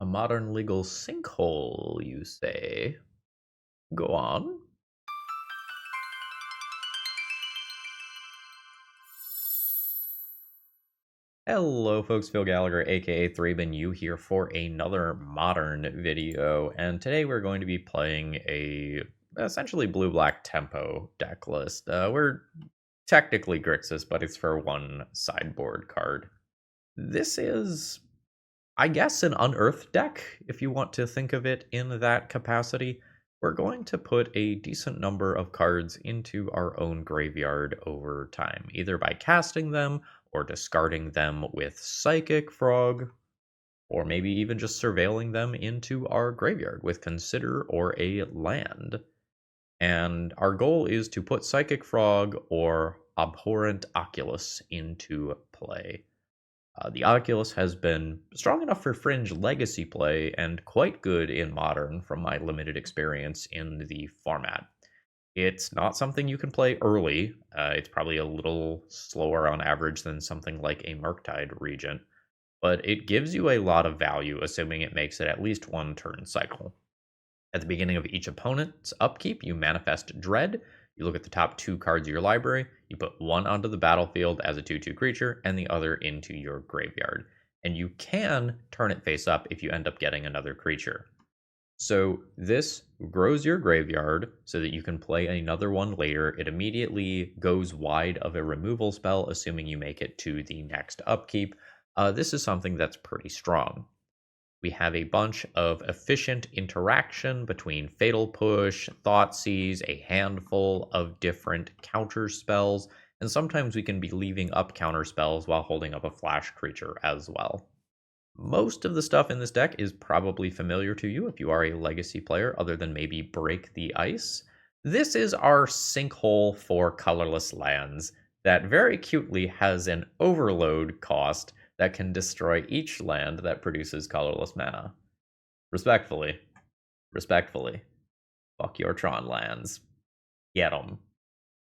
A modern legal sinkhole, you say? Go on. Hello folks, Phil Gallagher, aka ThrabenU here for another modern video, and today we're going to be playing a essentially blue-black tempo deck list. We're technically Grixis, but it's for one sideboard card. This is, I guess, an unearthed deck, if you want to think of it in that capacity. We're going to put a decent number of cards into our own graveyard over time, either by casting them or discarding them with Psychic Frog, or maybe even just surveilling them into our graveyard with Consider or a land. And our goal is to put Psychic Frog or Abhorrent Oculus into play. The Oculus has been strong enough for fringe legacy play and quite good in modern from my limited experience in the format. It's not something you can play early. It's probably a little slower on average than something like a Murktide Regent, but it gives you a lot of value, assuming it makes it at least one turn cycle. At the beginning of each opponent's upkeep, you manifest Dread. You look at the top 2 cards of your library, you put one onto the battlefield as a 2/2 creature, and the other into your graveyard. And you can turn it face up if you end up getting another creature. So this grows your graveyard so that you can play another one later. It immediately goes wide of a removal spell, assuming you make it to the next upkeep. This is something that's pretty strong. We have a bunch of efficient interaction between Fatal Push, Thoughtseize, a handful of different counter spells, and sometimes we can be leaving up counter spells while holding up a flash creature as well. Most of the stuff in this deck is probably familiar to you if you are a legacy player, other than maybe Break the Ice. This is our sinkhole for colorless lands that very cutely has an overload cost that can destroy each land that produces colorless mana. Respectfully, respectfully, fuck your Tron lands. Get them.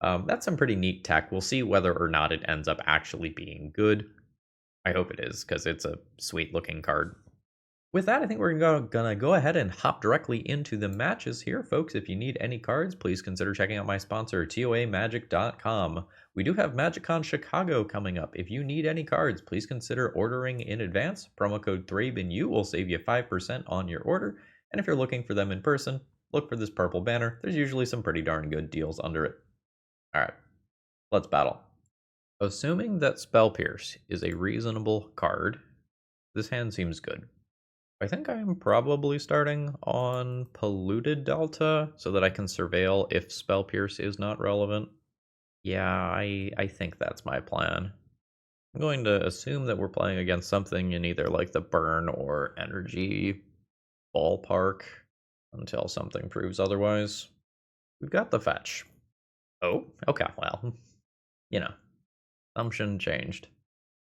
That's some pretty neat tech. We'll see whether or not it ends up actually being good. I hope it is, because it's a sweet looking card. With that, I think we're gonna go ahead and hop directly into the matches here, folks. If you need any cards, please consider checking out my sponsor, TOAMagic.com. We do have MagicCon Chicago coming up. If you need any cards, please consider ordering in advance. Promo code ThrabenU will save you 5% on your order. And if you're looking for them in person, look for this purple banner. There's usually some pretty darn good deals under it. All right, let's battle. Assuming that Spell Pierce is a reasonable card, this hand seems good. I think I'm probably starting on Polluted Delta so that I can surveil if Spell Pierce is not relevant. Yeah, I think that's my plan. I'm going to assume that we're playing against something in either like the Burn or Energy ballpark until something proves otherwise. We've got the fetch. Oh, okay, well, you know, assumption changed.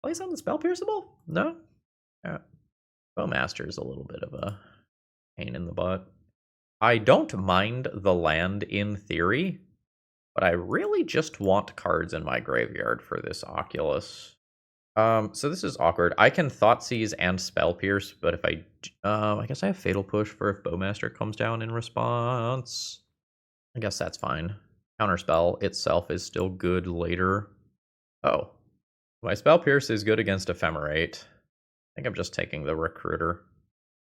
Play something Spell Pierceable? No? Yeah. Bowmaster is a little bit of a pain in the butt. I don't mind the land in theory, but I really just want cards in my graveyard for this Oculus. So this is awkward. I can Thoughtseize and Spell Pierce, but if I guess I have Fatal Push for if Bowmaster comes down in response. I guess that's fine. Counterspell itself is still good later. Oh, my Spell Pierce is good against Ephemerate. I think I'm just taking the Recruiter,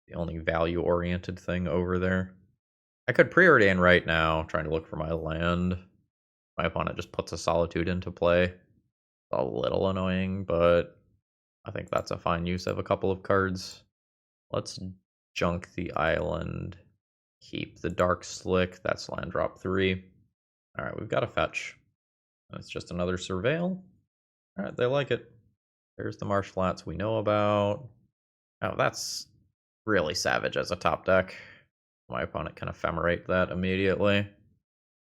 the only value-oriented thing over there. I could preordain right now, trying to look for my land. My opponent just puts a Solitude into play. It's a little annoying, but I think that's a fine use of a couple of cards. Let's junk the island. Keep the Dark Slick. That's land drop 3. Alright, we've got a fetch. It's just another Surveil. Alright, they like it. There's the Marsh Flats we know about. Oh, that's really savage as a top deck. My opponent can Ephemerate that immediately.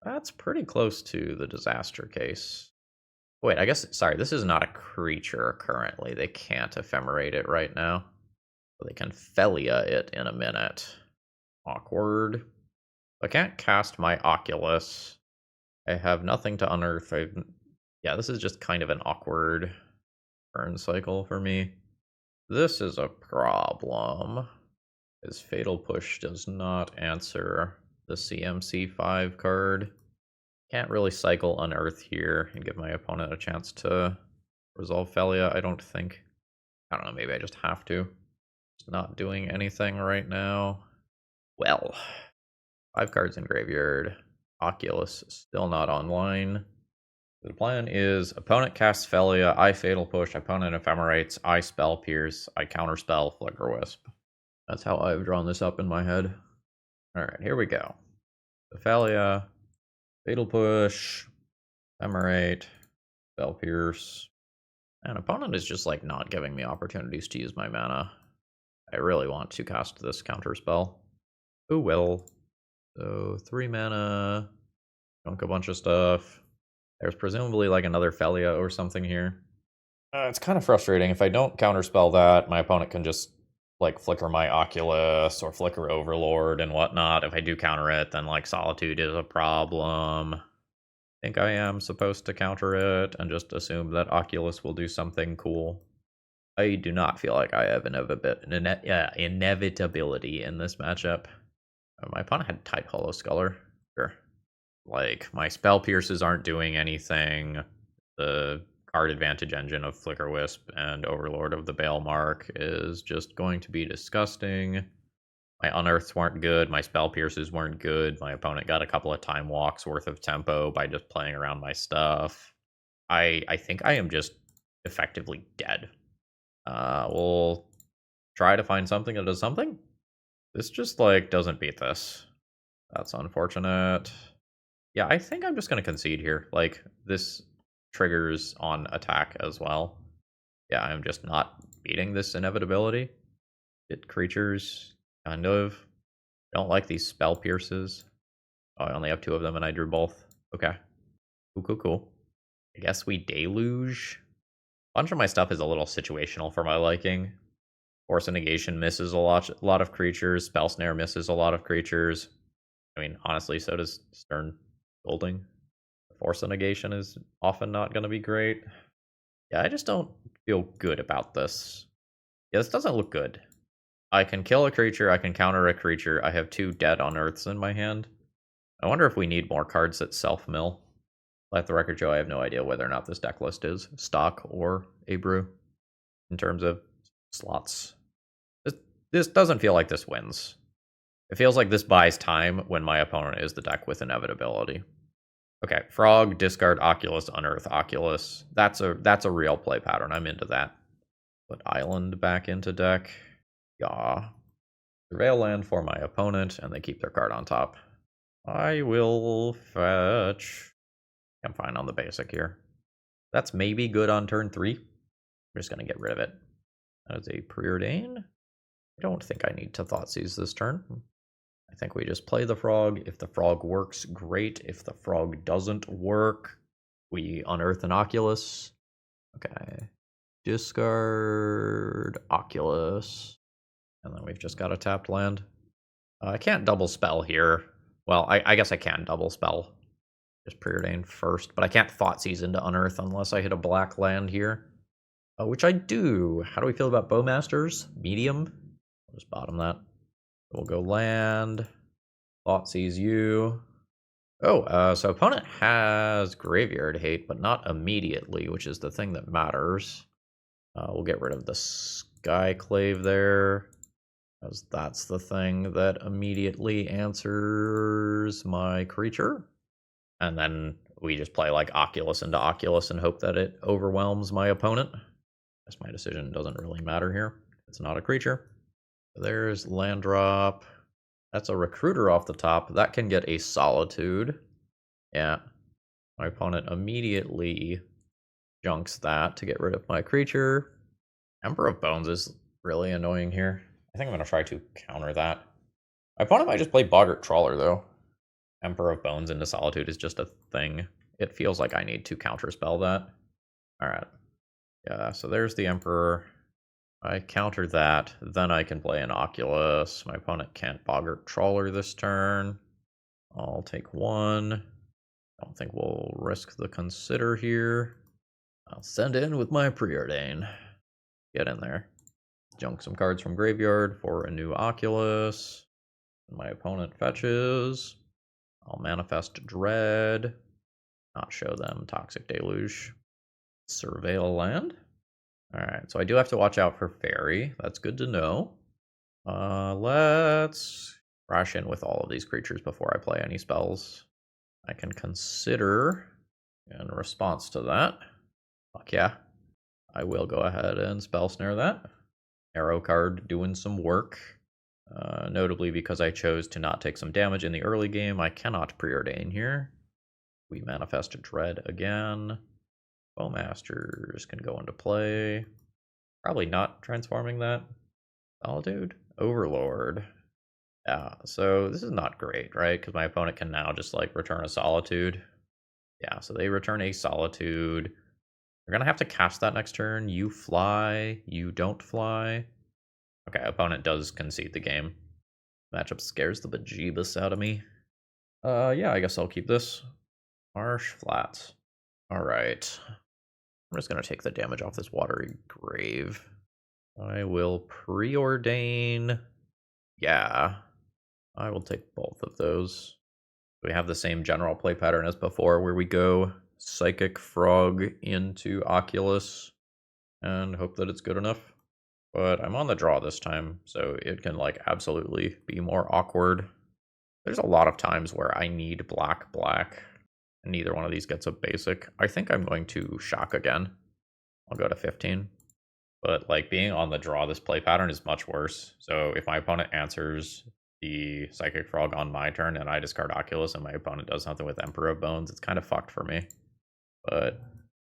That's pretty close to the Disaster case. Wait, I guess, sorry, this is not a creature currently. They can't Ephemerate it right now. But they can Felia it in a minute. Awkward. I can't cast my Oculus. I have nothing to unearth. Yeah, this is just kind of an awkward turn cycle for me. This is a problem. His Fatal Push does not answer the CMC5 card. Can't really cycle Unearth here and give my opponent a chance to resolve Felia, I don't think. I don't know, maybe I just have to. Just not doing anything right now. Well, 5 cards in graveyard. Oculus still not online. The plan is opponent casts Felia, I Fatal Push, opponent Ephemerates, I Spell Pierce, I Counterspell, Flicker Wisp. That's how I've drawn this up in my head. Alright, here we go. Felia, Fatal Push, Ephemerate, Spell Pierce. And opponent is just like not giving me opportunities to use my mana. I really want to cast this Counterspell. Who will? So 3 mana, dunk a bunch of stuff. There's presumably like another Felia or something here. It's kind of frustrating. If I don't counterspell that, my opponent can just like flicker my Oculus or flicker Overlord and whatnot. If I do counter it, then like Solitude is a problem. I think I am supposed to counter it and just assume that Oculus will do something cool. I do not feel like I have inevitability in this matchup. My opponent had Tide Hollow Sculler. Sure. Like, my Spell Pierces aren't doing anything. The card advantage engine of Flicker Wisp and Overlord of the Balemark is just going to be disgusting. My Unearths weren't good. My Spell Pierces weren't good. My opponent got a couple of Time Walks worth of tempo by just playing around my stuff. I think I am just effectively dead. We'll try to find something that does something. This just, like, doesn't beat this. That's unfortunate. Yeah, I think I'm just going to concede here. Like, this triggers on attack as well. Yeah, I'm just not beating this inevitability. Hit creatures, kind of. Don't like these Spell Pierces. Oh, I only have 2 of them and I drew both. Okay. Cool. I guess we Deluge. A bunch of my stuff is a little situational for my liking. Force of Negation misses a lot of creatures. Spell Snare misses a lot of creatures. I mean, honestly, so does Stern Golding. Force of Negation is often not going to be great. Yeah, I just don't feel good about this. Yeah, this doesn't look good. I can kill a creature, I can counter a creature. I have 2 dead Unearths in my hand. I wonder if we need more cards that self-mill. Let the record show I have no idea whether or not this deck list is stock or a brew in terms of slots. This doesn't feel like this wins. It feels like this buys time when my opponent is the deck with inevitability. Okay, Frog, discard, Oculus, Unearth, Oculus. That's a real play pattern. I'm into that. Put Island back into deck. Yeah. Surveil land for my opponent, and they keep their card on top. I will fetch. I'm fine on the basic here. That's maybe good on turn 3. I'm just going to get rid of it. That is a Preordain. I don't think I need to Thoughtseize this turn. I think we just play the Frog. If the Frog works, great. If the Frog doesn't work, we Unearth an Oculus. Okay. Discard Oculus. And then we've just got a tapped land. I can't double spell here. Well, I guess I can double spell. Just Preordain first. But I can't Thoughtseize into Unearth unless I hit a black land here. Which I do. How do we feel about Bowmasters? Medium? I'll just bottom that. We'll go land. Thoughtseize you. Oh, so opponent has Graveyard Hate, but not immediately, which is the thing that matters. We'll get rid of the Skyclave there, because that's the thing that immediately answers my creature. And then we just play like Oculus into Oculus and hope that it overwhelms my opponent. Guess my decision doesn't really matter here. It's not a creature. There's land drop. That's a Recruiter off the top. That can get a Solitude. Yeah. My opponent immediately junks that to get rid of my creature. Emperor of Bones is really annoying here. I think I'm going to try to counter that. My opponent might just play Boggart Trawler, though. Emperor of Bones into Solitude is just a thing. It feels like I need to counterspell that. Alright. Yeah, so there's the Emperor. I counter that, then I can play an Oculus. My opponent can't Boggart Trawler this turn. I'll take 1. I don't think we'll risk the Consider here. I'll send in with my Preordain. Get in there. junk some cards from graveyard for a new Oculus. My opponent fetches. I'll manifest Dread. Not show them Toxic Deluge. Surveil land. Alright, so I do have to watch out for Fairy. That's good to know. Let's rush in with all of these creatures before I play any spells. I can consider in response to that. Fuck yeah. I will go ahead and spell snare that. Arrow card doing some work. Notably because I chose to not take some damage in the early game, I cannot preordain here. We manifest a Dread again. Bowmasters can go into play. Probably not transforming that. Solitude? Overlord. Yeah, so this is not great, right? Because my opponent can now just like return a Solitude. Yeah, so they return a Solitude. They're gonna have to cast that next turn. You fly, you don't fly. Okay, opponent does concede the game. Matchup scares the bejeebus out of me. Yeah, I guess I'll keep this. Marsh Flats. Alright. I'm just gonna take the damage off this Watery Grave. I will preordain. Yeah. I will take both of those. We have the same general play pattern as before, where we go Psychic Frog into Oculus and hope that it's good enough. But I'm on the draw this time, so it can like absolutely be more awkward. There's a lot of times where I need black, and neither one of these gets a basic. I think I'm going to shock again. I'll go to 15. But like being on the draw, this play pattern is much worse. So if my opponent answers the Psychic Frog on my turn and I discard Oculus and my opponent does something with Emperor of Bones, it's kind of fucked for me. But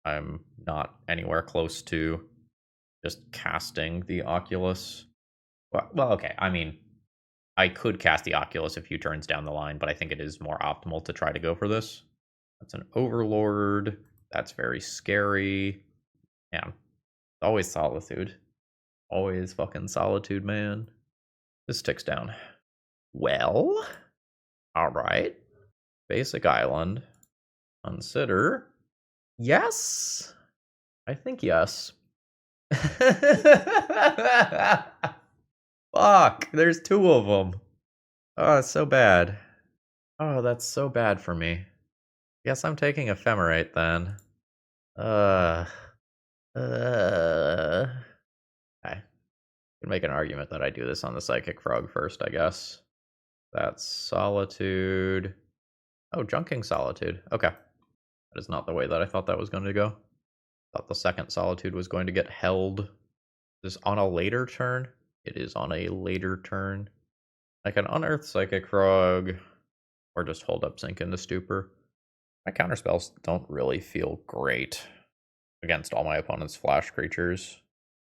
I'm not anywhere close to just casting the Oculus. Well, okay. I mean, I could cast the Oculus a few turns down the line, but I think it is more optimal to try to go for this. That's an Overlord. That's very scary. Yeah. Always Solitude. Always fucking Solitude, man. This ticks down. Well, alright. Basic Island. Consider. Yes! I think yes. Fuck, there's two of them. Oh, it's so bad. Oh, that's so bad for me. Guess I'm taking Ephemerate then. Uh. I can make an argument that I do this on the Psychic Frog first, I guess. That's Solitude. Oh, Junking Solitude. Okay. That is not the way that I thought that was going to go. I thought the second Solitude was going to get held. Is this on a later turn? It is on a later turn. I can unearth Psychic Frog, or just hold up Sink into Stupor. My counterspells don't really feel great against all my opponent's flash creatures.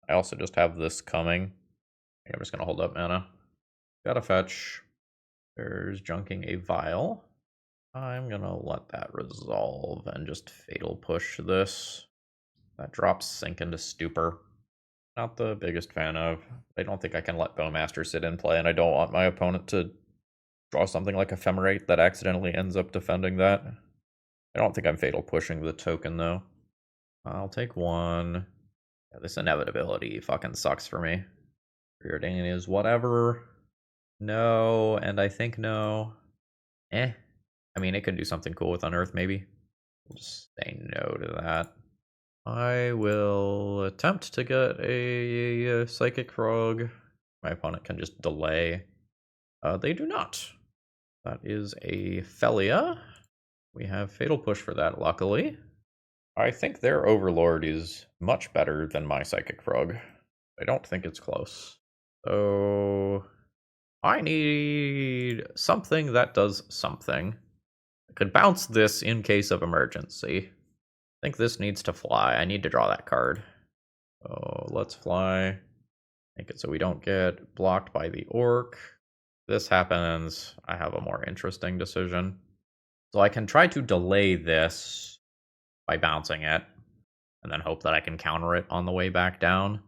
I also just have this coming. I'm just going to hold up mana. Gotta fetch. There's Junking a Vial. I'm going to let that resolve and just Fatal Push this. That drops Sink into Stupor. Not the biggest fan of. I don't think I can let Bowmaster sit in play, and I don't want my opponent to draw something like Ephemerate that accidentally ends up defending that. I don't think I'm Fatal Pushing the token, though. I'll take one. Yeah, this inevitability fucking sucks for me. Preordaining is whatever. No, and I think no. I mean, it could do something cool with Unearth, maybe. We'll just say no to that. I will attempt to get a Psychic Frog. My opponent can just delay. They do not. That is a Felia. We have Fatal Push for that, luckily. I think their Overlord is much better than my Psychic Frog. I don't think it's close. So I need something that does something. I could bounce this in case of emergency. I think this needs to fly. I need to draw that card. So let's fly. Make it so we don't get blocked by the Orc. This happens. I have a more interesting decision. So I can try to delay this by bouncing it, and then hope that I can counter it on the way back down.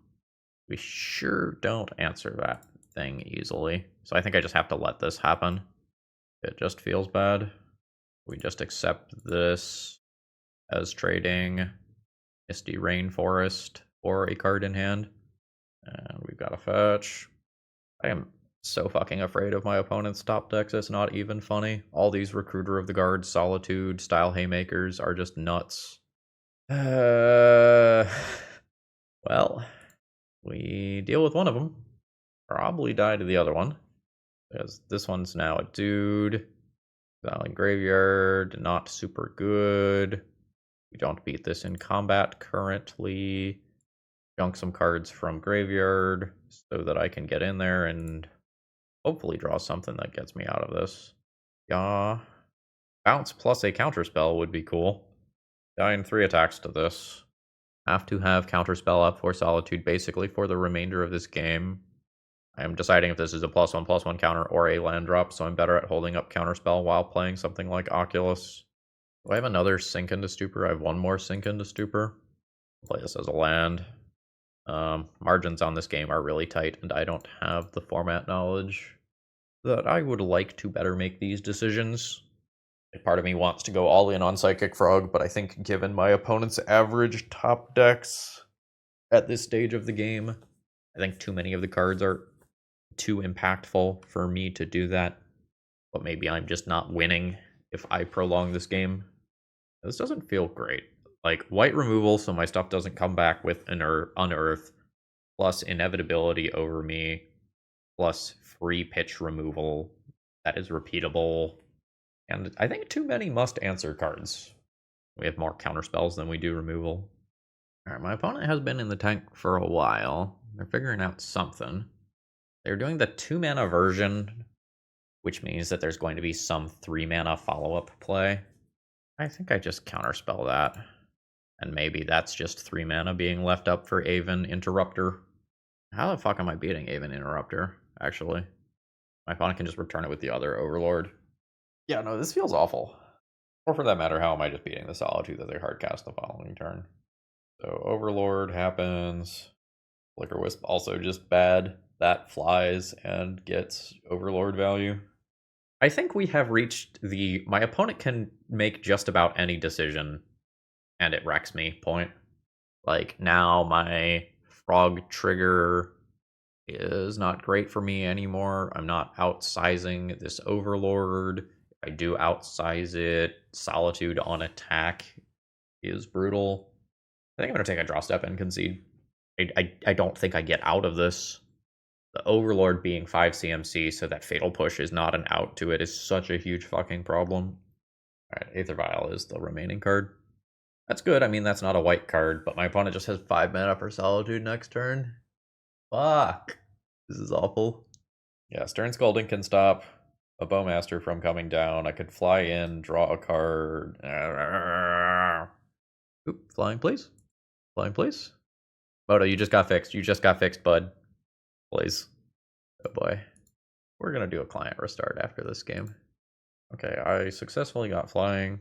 We sure don't answer that thing easily. So I think I just have to let this happen. It just feels bad. We just accept this as trading Misty Rainforest or a card in hand. And we've got a fetch. I am so fucking afraid of my opponent's top decks, it's not even funny. All these Recruiter of the Guard, Solitude, style Haymakers are just nuts. Well, we deal with one of them. Probably die to the other one. Because this one's now a dude. Valley Graveyard, not super good. We don't beat this in combat currently. Junk some cards from Graveyard so that I can get in there and hopefully draw something that gets me out of this. Yeah. Bounce plus a counterspell would be cool. Dying 3 attacks to this. Have to have counterspell up for Solitude basically for the remainder of this game. I am deciding if this is a +1/+1 counter or a land drop, so I'm better at holding up counterspell while playing something like Oculus. Do I have another Sink into Stupor? I have one more Sink into Stupor. I'll play this as a land. Margins on this game are really tight, and I don't have the format knowledge that I would like to better make these decisions. Part of me wants to go all in on Psychic Frog, but I think given my opponent's average top decks at this stage of the game, I think too many of the cards are too impactful for me to do that. But maybe I'm just not winning if I prolong this game. This doesn't feel great. Like, white removal so my stuff doesn't come back with Unearth, plus inevitability over me, plus free pitch removal that is repeatable. And I think too many must answer cards. We have more counterspells than we do removal. Alright, my opponent has been in the tank for a while. They're figuring out something. They're doing the 2-mana version, which means that there's going to be some 3-mana follow-up play. I think I just counterspell that. And maybe that's just 3 mana being left up for Aven Interrupter. How the fuck am I beating Aven Interrupter, actually? My opponent can just return it with the other Overlord. Yeah, no, this feels awful. Or for that matter, how am I just beating the Solitude that they hardcast the following turn? So Overlord happens. Flicker Wisp also just bad. That flies and gets Overlord value. I think we have reached the my opponent can make just about any decision and it wrecks me point. Like, now my frog trigger is not great for me anymore. I'm not outsizing this Overlord. If I do outsize it, Solitude on attack is brutal. I think I'm going to take a draw step and concede. I don't think I get out of this. The Overlord being 5 CMC, so that Fatal Push is not an out to it, is such a huge fucking problem. Alright, Aether Vial is the remaining card. That's good. I mean, that's not a white card, but my opponent just has 5 mana for Solitude next turn. Fuck. This is awful. Yeah, Stern Scolding can stop a Bowmaster from coming down. I could fly in, draw a card. Oop, flying, please. Flying, please. Moto, you just got fixed. You just got fixed, bud. Please. Oh boy. We're gonna do a client restart after this game. Okay, I successfully got flying.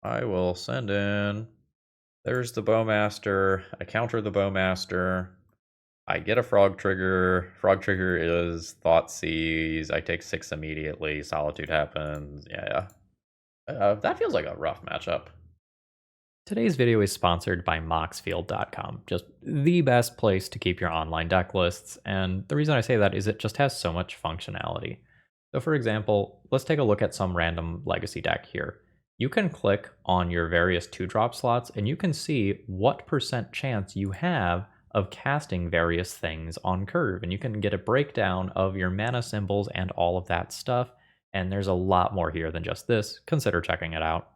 I will send in. There's the Bowmaster. I counter the Bowmaster. I get a Frog Trigger. Frog Trigger is Thoughtseize. I take 6 immediately. Solitude happens. Yeah. That feels like a rough matchup. Today's video is sponsored by Moxfield.com, just the best place to keep your online deck lists, and the reason I say that is it just has so much functionality. So for example, let's take a look at some random legacy deck here. You can click on your various 2-drop slots and you can see what % chance you have of casting various things on curve, and you can get a breakdown of your mana symbols and all of that stuff, and there's a lot more here than just this. Consider checking it out.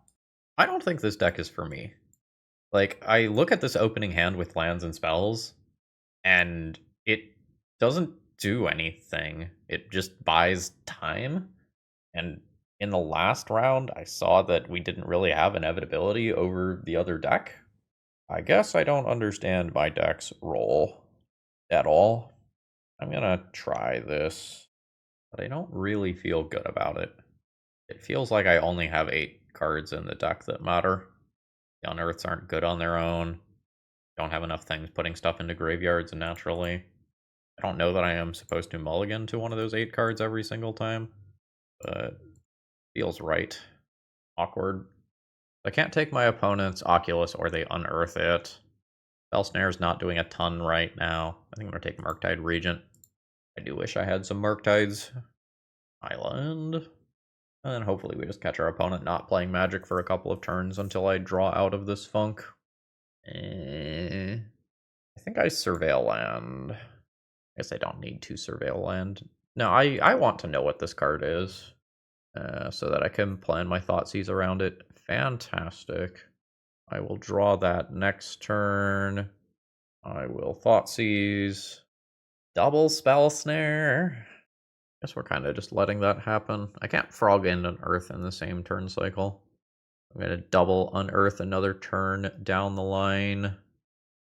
I don't think this deck is for me. Like, I look at this opening hand with lands and spells, and it doesn't do anything. It just buys time. And in the last round, I saw that we didn't really have inevitability over the other deck. I guess I don't understand my deck's role at all. I'm gonna try this, but I don't really feel good about it. It feels like I only have 8 cards in the deck that matter. The Unearths aren't good on their own. Don't have enough things putting stuff into graveyards naturally. I don't know that I am supposed to mulligan to one of those 8 cards every single time, but feels right. Awkward. I can't take my opponent's Oculus or they unearth it. Spell Snare's not doing a ton right now. I think I'm going to take Murktide Regent. I do wish I had some Murktides. Island. And then hopefully we just catch our opponent not playing Magic for a couple of turns until I draw out of this funk. I think I Surveil Land. I guess I don't need to Surveil Land. No, I want to know what this card is. So that I can plan my Thoughtseize around it. Fantastic. I will draw that next turn. I will Thoughtseize. Double Spell Snare. Guess we're kind of just letting that happen. I can't Frog and Unearth in the same turn cycle. I'm going to double Unearth another turn down the line.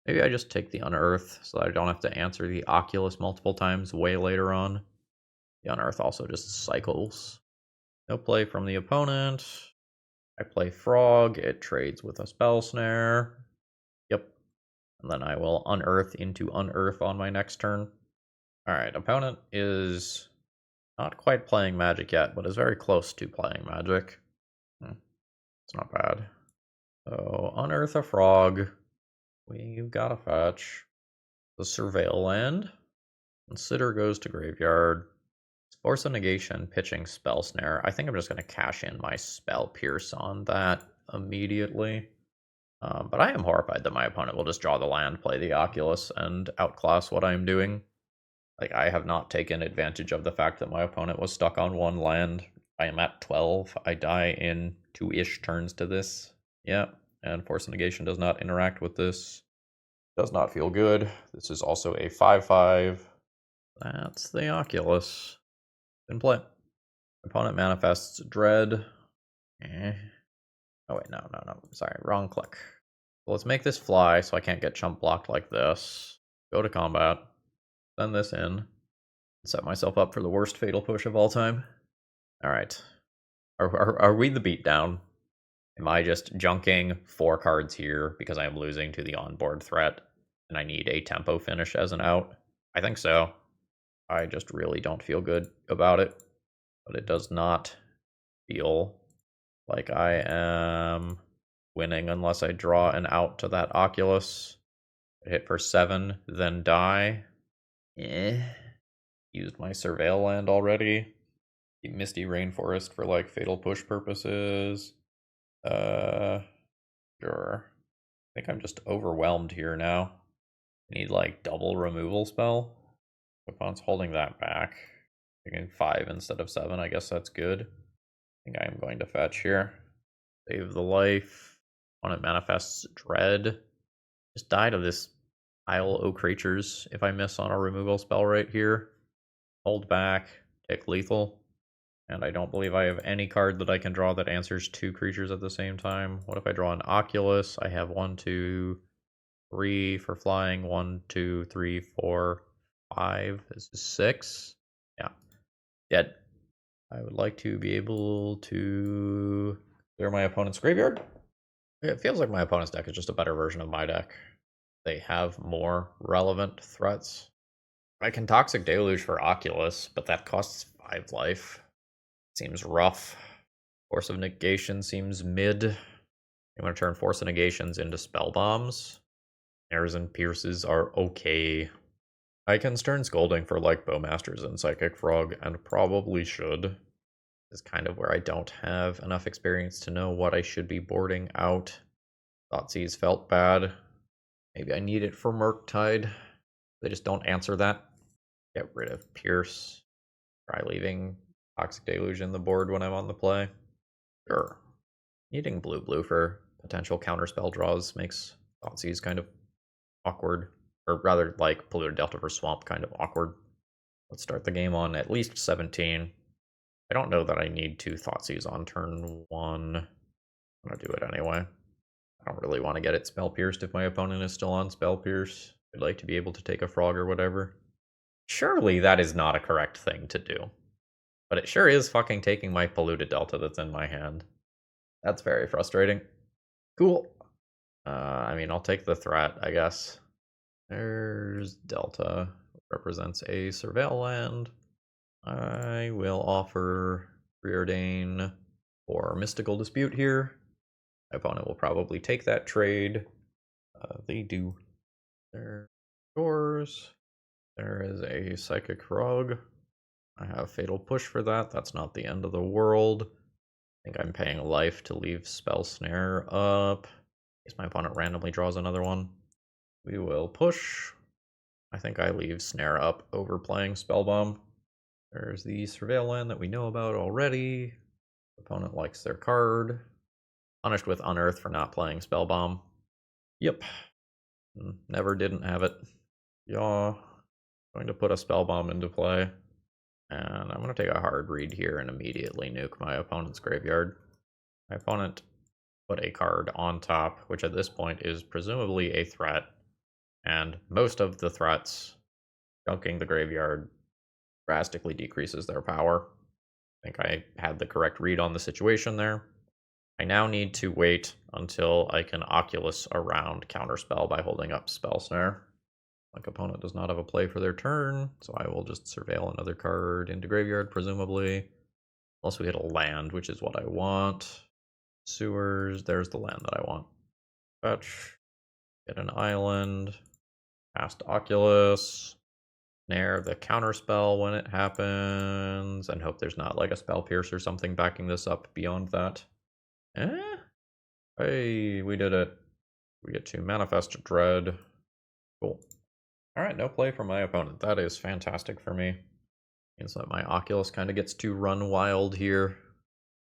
Maybe I just take the Unearth so that I don't have to answer the Oculus multiple times way later on. The Unearth also just cycles. No play from the opponent. I play Frog. It trades with a Spell Snare. Yep. And then I will Unearth into Unearth on my next turn. Alright, opponent is not quite playing Magic yet, but is very close to playing Magic. It's not bad. So, Unearth a Frog. We've got a fetch. The Surveil Land. Consider goes to Graveyard. Force a Negation, pitching Spell Snare. I think I'm just going to cash in my Spell Pierce on that immediately. But I am horrified that my opponent will just draw the land, play the Oculus, and outclass what I'm doing. Like, I have not taken advantage of the fact that my opponent was stuck on one land. I am at 12. I die in 2-ish turns to this. Yeah, and Force Negation does not interact with this. Does not feel good. This is also a 5/5. That's the Oculus. In play. Opponent manifests Dread. Oh wait, no. Sorry, wrong click. So let's make this fly so I can't get chump blocked like this. Go to combat. Send this in. Set myself up for the worst fatal push of all time. Alright. Are we the beatdown? Am I just junking 4 cards here because I am losing to the onboard threat and I need a tempo finish as an out? I think so. I just really don't feel good about it. But it does not feel like I am winning unless I draw an out to that Oculus. I hit for 7, then die. Used my Surveil Land already. Misty Rainforest for like fatal push purposes. Sure. I think I'm just overwhelmed here now. I need like double removal spell. Opponent's holding that back. Taking 5 instead of 7, I guess that's good. I think I am going to fetch here. Save the life. Opponent manifests Dread. Just die to this Isle O creatures if I miss on a removal spell right here. Hold back, take lethal. And I don't believe I have any card that I can draw that answers 2 creatures at the same time. What if I draw an Oculus? I have 1, 2, 3 for flying. 1, 2, 3, 4, 5. This is 6. Yeah. Dead. I would like to be able to clear my opponent's graveyard. It feels like my opponent's deck is just a better version of my deck. They have more relevant threats. I can Toxic Deluge for Oculus, but that costs 5 life. Seems rough. Force of Negation seems mid. I'm going to turn Force of Negations into Spell Bombs. Snares and Pierces are okay. I can turn Scolding for like Bowmasters and Psychic Frog, and probably should. This is kind of where I don't have enough experience to know what I should be boarding out. Thoughtseize felt bad. Maybe I need it for Murktide. They just don't answer that. Get rid of Pierce. Try leaving Toxic Deluge in the board when I'm on the play. Sure. Needing blue for potential counterspell draws makes Thoughtseize kind of awkward. Or rather, like Polluted Delta for Swamp kind of awkward. Let's start the game on at least 17. I don't know that I need to Thoughtseize on turn 1. I'm going to do it anyway. I don't really want to get it Spell Pierced if my opponent is still on Spell Pierce. I'd like to be able to take a Frog or whatever. Surely that is not a correct thing to do. But it sure is fucking taking my Polluted Delta that's in my hand. That's very frustrating. Cool. I mean, I'll take the threat, I guess. There's Delta, which represents a Surveil Land. I will offer Preordain or Mystical Dispute here. My opponent will probably take that trade. They do. There yours. There is a Psychic Frog. I have Fatal Push for that. That's not the end of the world. I think I'm paying life to leave Spell Snare up. In case my opponent randomly draws another one. We will push. I think I leave Snare up over playing Spellbomb. There's the Surveil land that we know about already. Opponent likes their card. Punished with Unearth for not playing Spellbomb. Yep. Never didn't have it. Yeah. Going to put a Spellbomb into play. And I'm going to take a hard read here and immediately nuke my opponent's graveyard. My opponent put a card on top, which at this point is presumably a threat. And most of the threats, junking the graveyard, drastically decreases their power. I think I had the correct read on the situation there. I now need to wait until I can Oculus around Counterspell by holding up Spell Snare. My opponent does not have a play for their turn, so I will just surveil another card into graveyard, presumably. Unless we hit a land, which is what I want. Sewers, there's the land that I want. Fetch, get an island, cast Oculus, snare the counterspell when it happens, and hope there's not like a Spell Pierce or something backing this up beyond that. Hey, we did it. We get to Manifest Dread. Cool. Alright, no play from my opponent. That is fantastic for me. Means that my Oculus kind of gets to run wild here.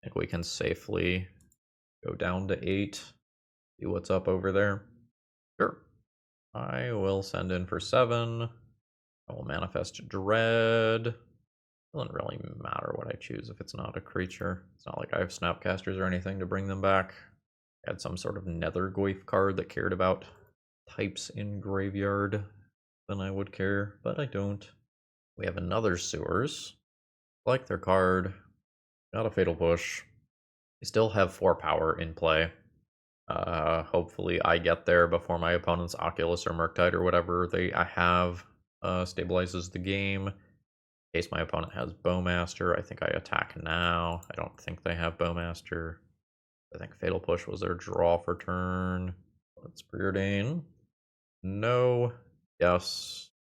I think we can safely go down to 8. See what's up over there. Sure. I will send in for 7. I will Manifest Dread. Doesn't really matter what I choose if it's not a creature. It's not like I have Snapcasters or anything to bring them back. I had some sort of Nethergoyf card that cared about types in graveyard than I would care, but I don't. We have another Sewers. Like their card. Not a Fatal Push. They still have 4 power in play. Hopefully I get there before my opponent's Oculus or Murktide or whatever I have stabilizes the game. In case my opponent has Bowmaster, I think I attack now. I don't think they have Bowmaster. I think Fatal Push was their draw for turn. Let's Preordain. No. Yes.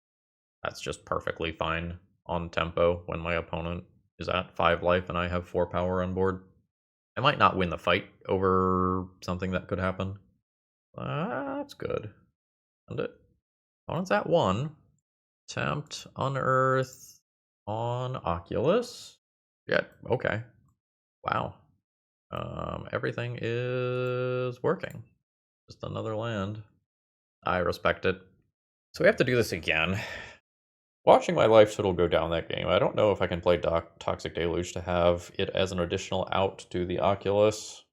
That's just perfectly fine on tempo when my opponent is at 5 life and I have 4 power on board. I might not win the fight over something that could happen. That's good. And it. Opponent's at 1. Attempt Unearth on Oculus. Yeah, okay. Wow. Everything is working. Just another land. I respect it. So we have to do this again. Watching my life total go down that game, I don't know if I can play Toxic Deluge to have it as an additional out to the Oculus.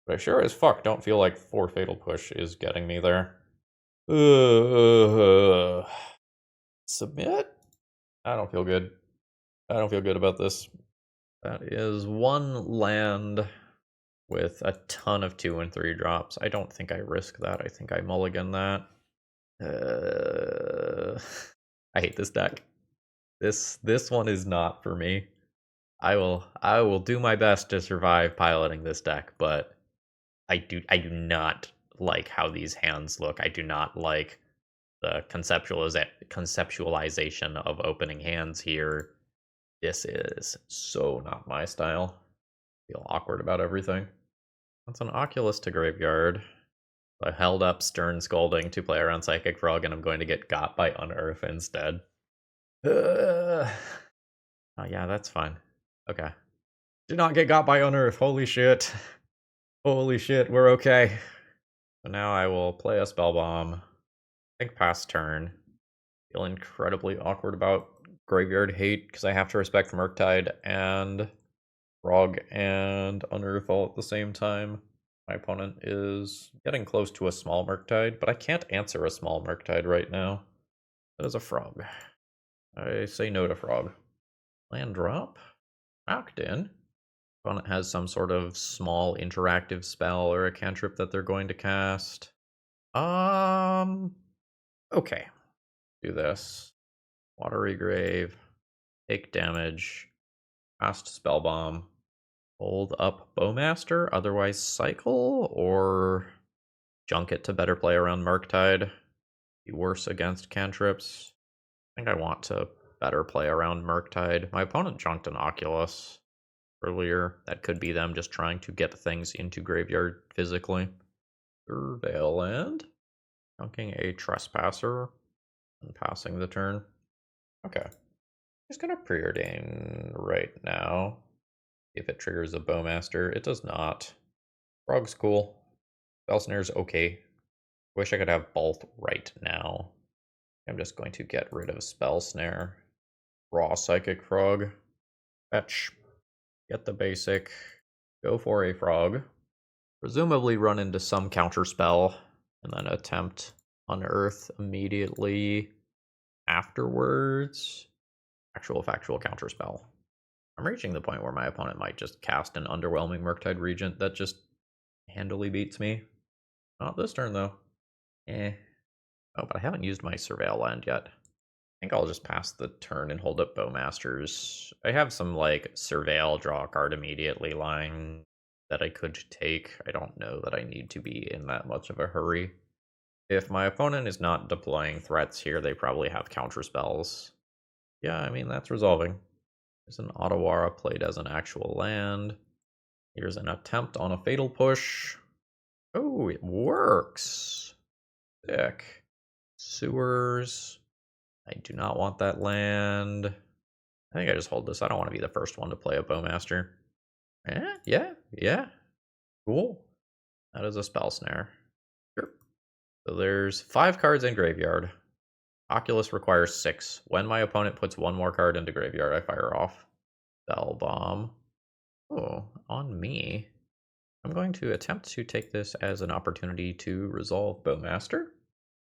But I sure as fuck don't feel like 4 Fatal Push is getting me there. Submit? I don't feel good. I don't feel good about this. That is 1 land with a ton of 2 and 3 drops. I don't think I risk that. I think I mulligan that. I hate this deck. This one is not for me. I will do my best to survive piloting this deck, but I do not like how these hands look. I do not like the conceptualization of opening hands here. This is so not my style. I feel awkward about everything. That's an Oculus to graveyard. I held up Stern Scolding to play around Psychic Frog, and I'm going to get got by Unearth instead. Oh yeah, that's fine. Okay. Do not get got by Unearth. Holy shit. Holy shit, we're okay. So now I will play a Spellbomb. Think past turn. Feel incredibly awkward about Graveyard Hate because I have to respect Murktide and Frog and Unearth all at the same time. My opponent is getting close to a small Murktide, but I can't answer a small Murktide right now. That is a Frog. I say no to Frog. Land drop. Locked in. Opponent has some sort of small interactive spell or a cantrip that they're going to cast. Okay. Do this. Watery Grave. Take damage. Cast Spellbomb. Hold up Bowmaster, otherwise cycle, or junk it to better play around Murktide. be worse against cantrips. I think I want to better play around Murktide. My opponent junked an Oculus earlier. That could be them just trying to get things into graveyard physically. Surveil land. Junking a Trespasser and passing the turn. Okay. Just gonna preordain right now. If it triggers a Bowmaster. It does not. Frog's cool. Spellsnare's okay. Wish I could have both right now. I'm just going to get rid of Spell Snare. Raw Psychic Frog. Fetch. Get the basic. Go for a frog. Presumably run into some counter spell. And then attempt Unearth immediately afterwards. Actual factual counter spell. I'm reaching the point where my opponent might just cast an underwhelming Murktide Regent that just handily beats me. Not this turn though. Eh. Oh, but I haven't used my Surveil land yet. I think I'll just pass the turn and hold up Bowmasters. I have some, like, Surveil, draw a card immediately line that I could take. I don't know that I need to be in that much of a hurry. If my opponent is not deploying threats here, they probably have counter spells. Yeah, I mean, that's resolving. There's an Otawara played as an actual land. Here's an attempt on a Fatal Push. Oh, it works. Sick. Sewers. I do not want that land. I think I just hold this. I don't want to be the first one to play a Bowmaster. Yeah. Cool. That is a Spell Snare. Sure. So there's 5 cards in graveyard. Oculus requires 6. When my opponent puts 1 more card into graveyard, I fire off. Spell Bomb. Oh, on me. I'm going to attempt to take this as an opportunity to resolve Bowmaster.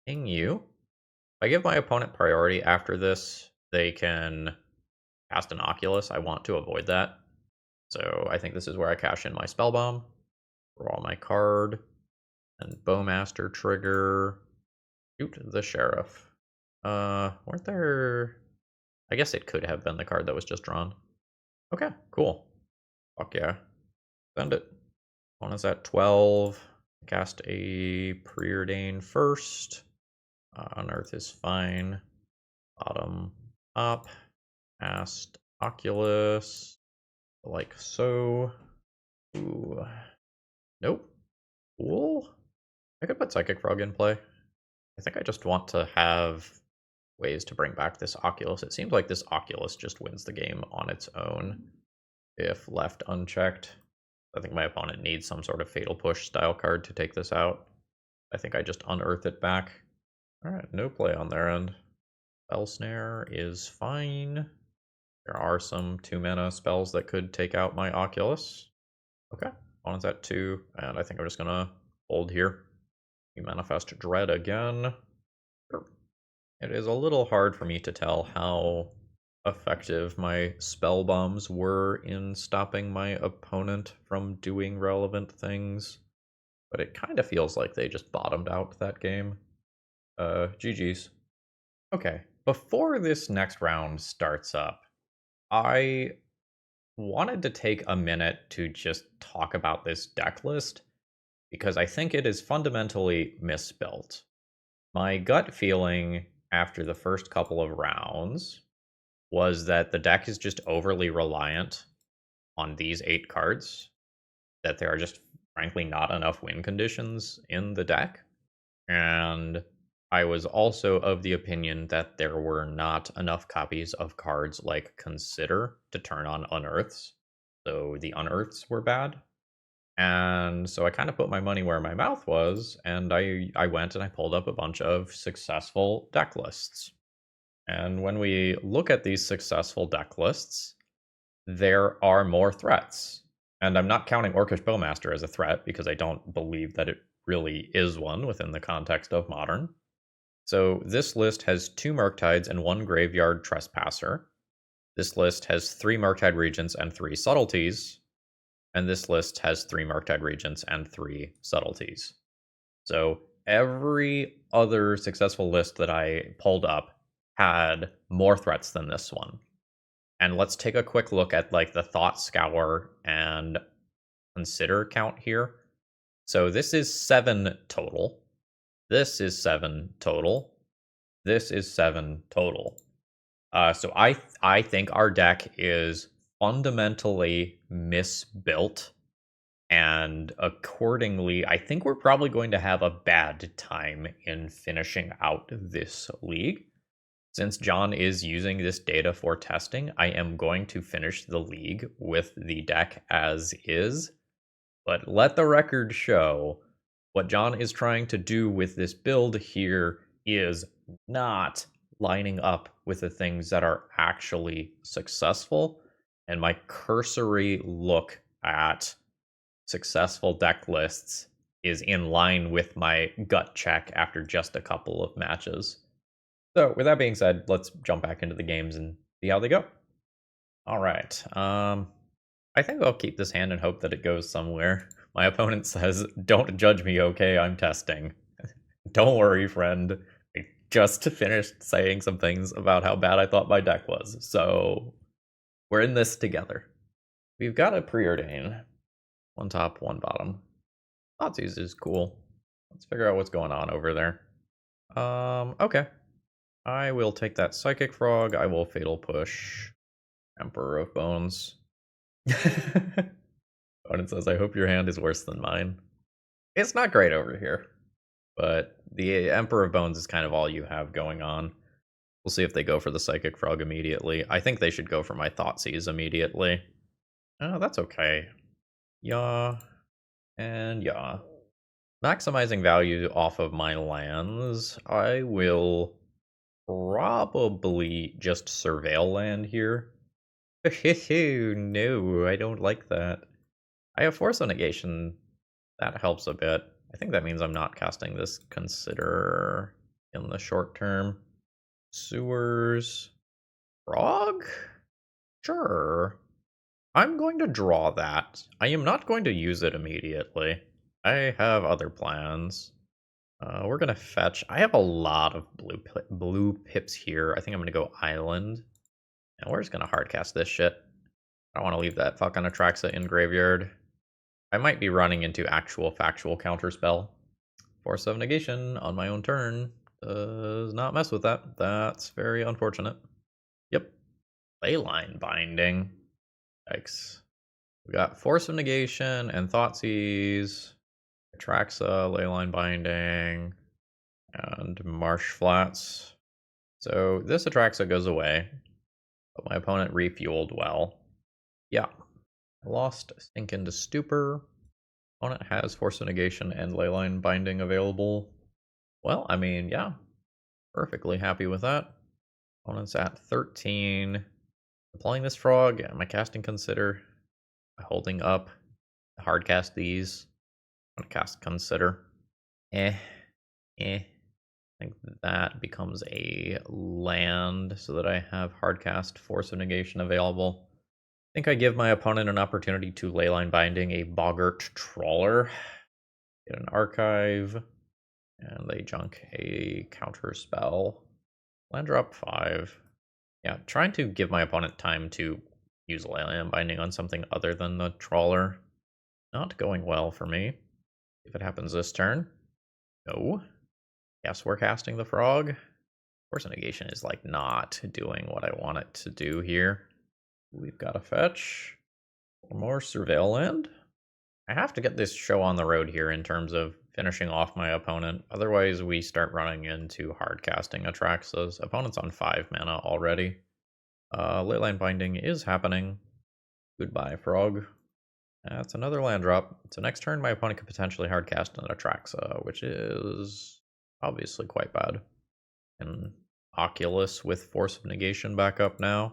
Ping you. If I give my opponent priority after this, they can cast an Oculus. I want to avoid that. So I think this is where I cash in my Spell Bomb. Draw my card. And Bowmaster trigger. Shoot the Sheriff. Weren't there... I guess it could have been the card that was just drawn. Okay, cool. Fuck yeah. Send it. One is at 12. Cast a Preordain first. Unearth is fine. Bottom up. Cast Oculus. Like so. Ooh. Nope. Cool. I could put Psychic Frog in play. I think I just want to have ways to bring back this Oculus. It seems like this Oculus just wins the game on its own if left unchecked. I think my opponent needs some sort of Fatal Push style card to take this out. I think I just unearth it back. Alright, no play on their end. Spell Snare is fine. There are some 2-mana spells that could take out my Oculus. Okay, opponent's at 2, and I think I'm just gonna hold here. We manifest Dread again. Sure. It is a little hard for me to tell how effective my spell bombs were in stopping my opponent from doing relevant things, but it kind of feels like they just bottomed out that game. GG's. Okay, before this next round starts up, I wanted to take a minute to just talk about this deck list because I think it is fundamentally misbuilt. My gut feeling after the first couple of rounds was that the deck is just overly reliant on these 8 cards, that there are just frankly not enough win conditions in the deck. And I was also of the opinion that there were not enough copies of cards like Consider to turn on Unearths. So the Unearths were bad. And so I kind of put my money where my mouth was, and I went and I pulled up a bunch of successful deck lists. And when we look at these successful deck lists, there are more threats. And I'm not counting Orcish Bowmaster as a threat because I don't believe that it really is one within the context of Modern. So this list has 2 Murktides and 1 Graveyard Trespasser. This list has 3 Murktide Regents and 3 Subtleties. And this list has 3 Murktide Regents and 3 Subtleties. So every other successful list that I pulled up had more threats than this one. And let's take a quick look at like the Thought Scour and Consider count here. So this is 7 total. This is 7 total. This is 7 total. So I think our deck is fundamentally misbuilt, and accordingly, I think we're probably going to have a bad time in finishing out this league. Since John is using this data for testing, I am going to finish the league with the deck as is. But let the record show what John is trying to do with this build here is not lining up with the things that are actually successful. And my cursory look at successful deck lists is in line with my gut check after just a couple of matches. So with that being said, let's jump back into the games and see how they go. All right. I think I'll keep this hand and hope that it goes somewhere. My opponent says, "Don't judge me, okay? I'm testing." Don't worry, friend. I just finished saying some things about how bad I thought my deck was, so we're in this together. We've got a preordain. One top, one bottom. Thoughtseize is cool. Let's figure out what's going on over there. Okay. I will take that Psychic Frog. I will Fatal Push Emperor of Bones. Opponent says, "I hope your hand is worse than mine." It's not great over here, but the Emperor of Bones is kind of all you have going on. We'll see if they go for the Psychic Frog immediately. I think they should go for my Thoughtseize immediately. Oh, that's okay. Yeah, and yeah. Maximizing value off of my lands. I will probably just surveil land here. No, I don't like that. I have Force of Negation. That helps a bit. I think that means I'm not casting this Consider in the short term. Sewers. Frog? Sure. I'm going to draw that. I am not going to use it immediately. I have other plans. We're going to fetch. I have a lot of blue pips here. I think I'm going to go Island. And we're just going to hardcast this shit. I don't want to leave that fucking Atraxa in graveyard. I might be running into actual factual counterspell. Force of Negation on my own turn does not mess with that. That's very unfortunate. Yep. Leyline Binding. Yikes. We got Force of Negation and Thoughtseize, Atraxa, Leyline Binding, and Marsh Flats. So this Atraxa goes away, but my opponent refueled well. Yeah. I lost Sink into Stupor. Opponent has Force of Negation and Leyline Binding available. Well, I mean, yeah. Perfectly happy with that. Opponent's at 13. Applying this frog. Am I casting Consider? Am I holding up? Hard cast these. I'm gonna cast Consider. I think that becomes a land so that I have hardcast Force of Negation available. I think I give my opponent an opportunity to Leyline Binding a Boggart Trawler. Get an Archive. And they junk a counter spell. Land drop 5. Yeah, trying to give my opponent time to use Leyline Binding on something other than the Trawler. Not going well for me. If it happens this turn. No. Yes, we're casting the frog. Force of Negation is like not doing what I want it to do here. We've got a fetch. One more Surveil land. I have to get this show on the road here in terms of finishing off my opponent. Otherwise, we start running into hard casting Atraxas. Opponent's on 5 mana already. Leyline Binding is happening. Goodbye, Frog. That's another land drop. So next turn, my opponent could potentially hard cast an Atraxa, which is obviously quite bad. And Oculus with Force of Negation back up now.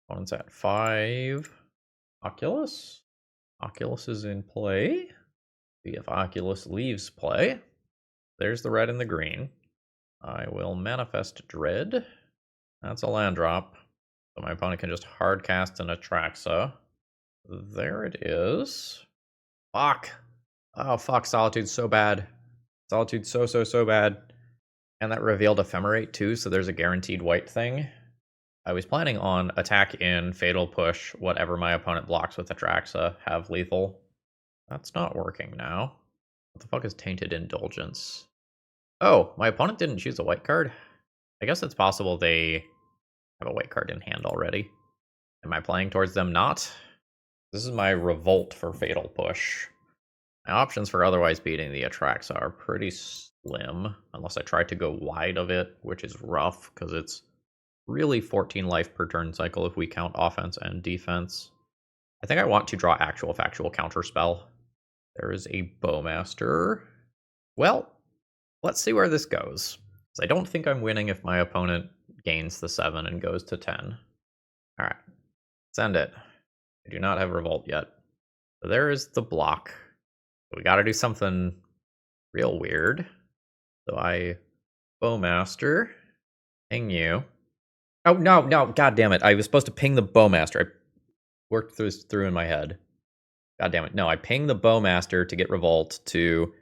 Opponent's at 5. Oculus? Oculus is in play. See if Oculus leaves play. There's the red and the green. I will Manifest Dread. That's a land drop. So my opponent can just hard cast an Atraxa. There it is. Fuck. Oh, fuck. Solitude's so bad. Solitude's so bad. And that revealed Ephemerate too, so there's a guaranteed white thing. I was planning on attack in, Fatal Push, whatever my opponent blocks with Atraxa, have lethal. That's not working now. What the fuck is Tainted Indulgence? Oh, my opponent didn't choose a white card? I guess it's possible they have a white card in hand already. Am I playing towards them not? This is my revolt for Fatal Push. My options for otherwise beating the Atraxa are pretty slim, unless I try to go wide of it, which is rough, because it's really 14 life per turn cycle if we count offense and defense. I think I want to draw actual factual counterspell. There is a Bowmaster. Well, let's see where this goes. I don't think I'm winning if my opponent gains the 7 and goes to 10. Alright, send it. I do not have Revolt yet. So there is the block. We gotta do something real weird. So I Bowmaster, ping you. Oh, no, god damn it. I was supposed to ping the Bowmaster. I worked through in my head. God damn it. No, I ping the Bowmaster to get Revolt to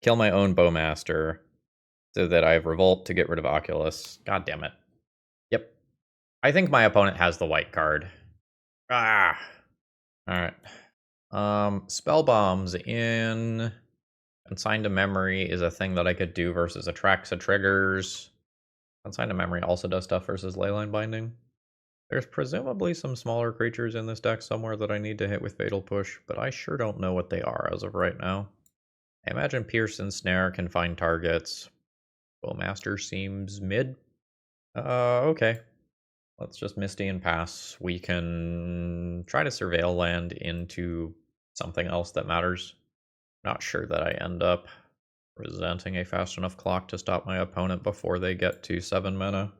kill my own Bowmaster so that I have Revolt to get rid of Oculus. God damn it. Yep. I think my opponent has the white card. Ah. Alright. Spell Bombs in Consigned to Memory is a thing that I could do versus Atraxa triggers. Consigned to Memory also does stuff versus Leyline Binding. There's presumably some smaller creatures in this deck somewhere that I need to hit with Fatal Push, but I sure don't know what they are as of right now. I imagine Pierce and Snare can find targets. Bowmaster seems mid. Okay. Let's just Misty and pass. We can try to Surveil land into something else that matters. Not sure that I end up resenting a fast enough clock to stop my opponent before they get to 7 mana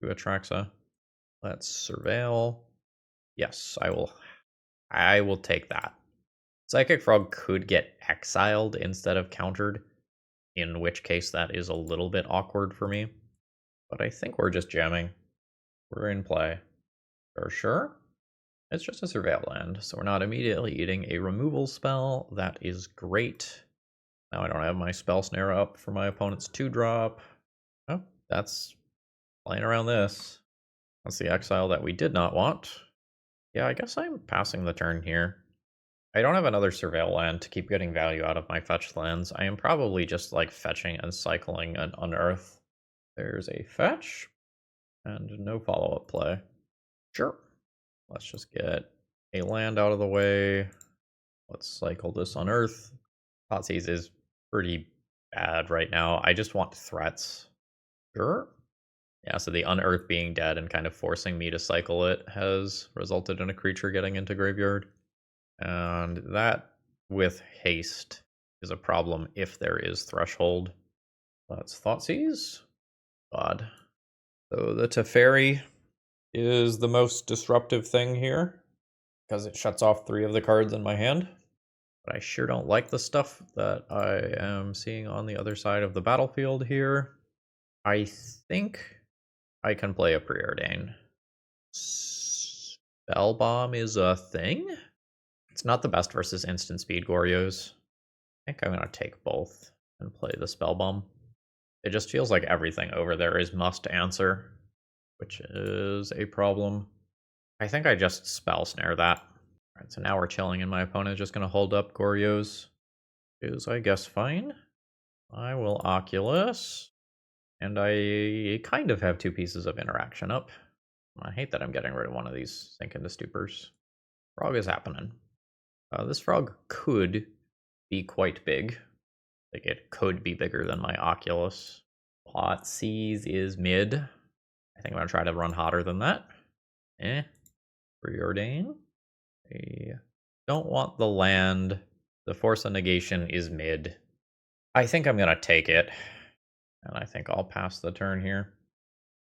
to Atraxa. Let's Surveil. Yes, I will take that. Psychic Frog could get exiled instead of countered, in which case that is a little bit awkward for me. But I think we're just jamming. We're in play. For sure. It's just a Surveil land, so we're not immediately eating a removal spell. That is great. Now I don't have my Spell Snare up for my opponent's 2-drop. Oh, that's playing around this. That's the exile that we did not want. Yeah, I guess I'm passing the turn here. I don't have another Surveil land to keep getting value out of my fetch lands. I am probably just like fetching and cycling an Unearth. There's a fetch and no follow-up play. Sure. Let's just get a land out of the way. Let's cycle this Unearth. Thoughtseize is pretty bad right now. I just want threats. Sure. Yeah, so the Unearth being dead and kind of forcing me to cycle it has resulted in a creature getting into graveyard. And that, with haste, is a problem if there is Threshold. Let's Thoughtseize. God. So the Teferi is the most disruptive thing here, because it shuts off 3 of the cards in my hand. But I sure don't like the stuff that I am seeing on the other side of the battlefield here. I think I can play a Preordain. Spellbomb is a thing? It's not the best versus instant speed Gorios. I think I'm going to take both and play the Spellbomb. It just feels like everything over there is must answer, which is a problem. I think I just Spell Snare that. Alright, so now we're chilling and my opponent is just going to hold up Gorios. Is, I guess, fine. I will Oculus. And I kind of have 2 pieces of interaction up. I hate that I'm getting rid of one of these Sink into Stupors. Frog is happening. This frog could be quite big. Like, it could be bigger than my Oculus. Thoughtseize is mid. I think I'm going to try to run hotter than that. Preordain. I don't want the land. The Force of Negation is mid. I think I'm going to take it. And I think I'll pass the turn here.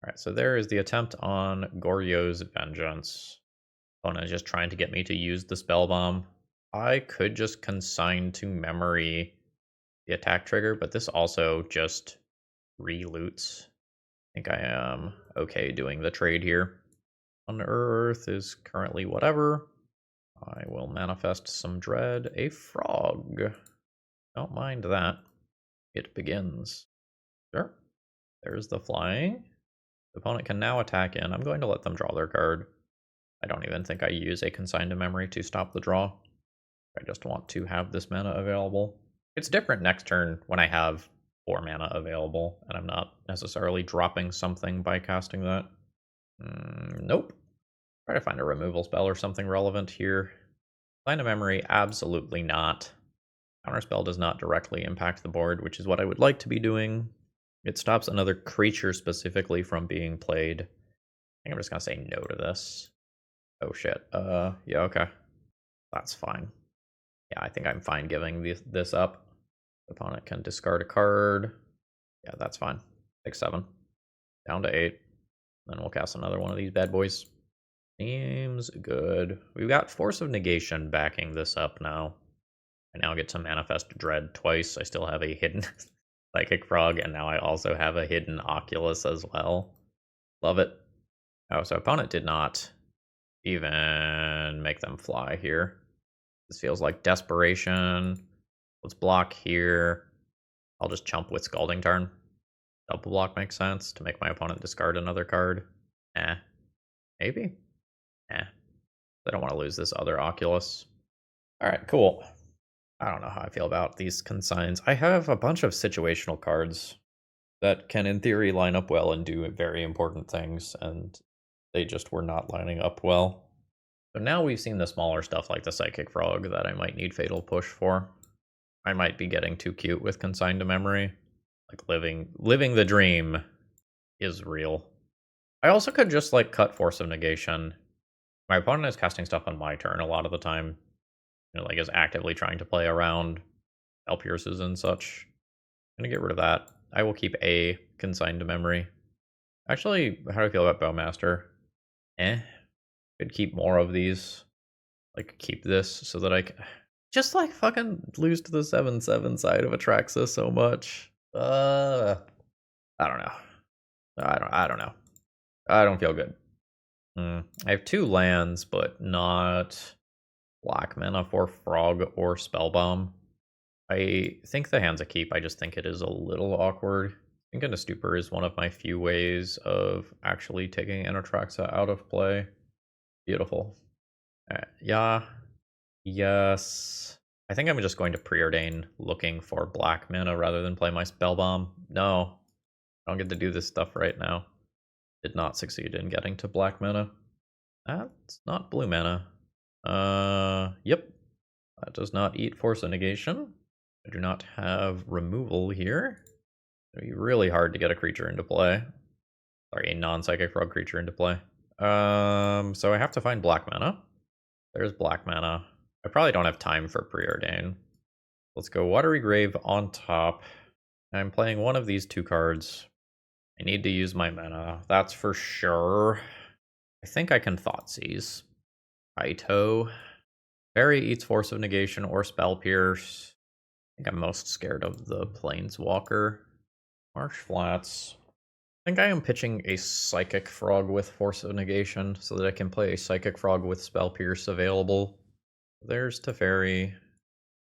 Alright, so there is the attempt on Goryo's Vengeance. Opponent is just trying to get me to use the Spell Bomb. I could just consign to memory the attack trigger, but this also just re-loots. I think I am okay doing the trade here. Unearth is currently whatever. I will manifest some dread. A frog. Don't mind that. It begins. Sure. There's the flying. The opponent can now attack in. I'm going to let them draw their card. I don't even think I use a consign to memory to stop the draw. I just want to have this mana available. It's different next turn when I have 4 mana available, and I'm not necessarily dropping something by casting that. Nope. Try to find a removal spell or something relevant here. Line of Memory, absolutely not. Counterspell does not directly impact the board, which is what I would like to be doing. It stops another creature specifically from being played. I think I'm just gonna say no to this. Oh shit. Yeah, okay. That's fine. Yeah, I think I'm fine giving this up. Opponent can discard a card. Yeah, that's fine. 6-7. Down to 8. Then we'll cast another one of these bad boys. Seems good. We've got Force of Negation backing this up now. I now get to Manifest Dread twice. I still have a hidden Psychic Frog, and now I also have a hidden Oculus as well. Love it. Oh, so opponent did not even make them fly here. This feels like desperation. Let's block here. I'll just chump with Scalding Tarn. Double block makes sense to make my opponent discard another card. Maybe? I don't want to lose this other Oculus. Alright, cool. I don't know how I feel about these consigns. I have a bunch of situational cards that can, in theory, line up well and do very important things, and they just were not lining up well. So now we've seen the smaller stuff like the Psychic Frog that I might need Fatal Push for. I might be getting too cute with Consign to Memory. Like living the dream is real. I also could just like cut Force of Negation. My opponent is casting stuff on my turn a lot of the time. You know, like is actively trying to play around Spell Pierces and such. I'm gonna get rid of that. I will keep a Consign to Memory. Actually, how do I feel about Bowmaster? Could keep more of these. Like keep this so that I can just like fucking lose to the 7/7 side of Atraxa so much. I don't know. I don't know. I don't feel good. I have 2 lands, but not black mana for Frog or Spellbomb. I think the hand's a keep. I just think it is a little awkward. Thinking a Stupor is one of my few ways of actually taking Anatraxa out of play. Beautiful. Yeah. Yes. I think I'm just going to Preordain looking for black mana rather than play my Spellbomb. No. I don't get to do this stuff right now. Did not succeed in getting to black mana. That's not blue mana. Yep. That does not eat Force of Negation. I do not have removal here. It'd be really hard to get a creature into play. Sorry, a non-psychic frog creature into play. So I have to find black mana. There's black mana. I probably don't have time for Preordain. Let's go Watery Grave on top. I'm playing one of these 2 cards. I need to use my mana, that's for sure. I think I can Thoughtseize. Righto. Fairy eats Force of Negation or Spell Pierce. I think I'm most scared of the Planeswalker. Marsh Flats. I think I am pitching a Psychic Frog with Force of Negation so that I can play a Psychic Frog with Spell Pierce available. There's Teferi.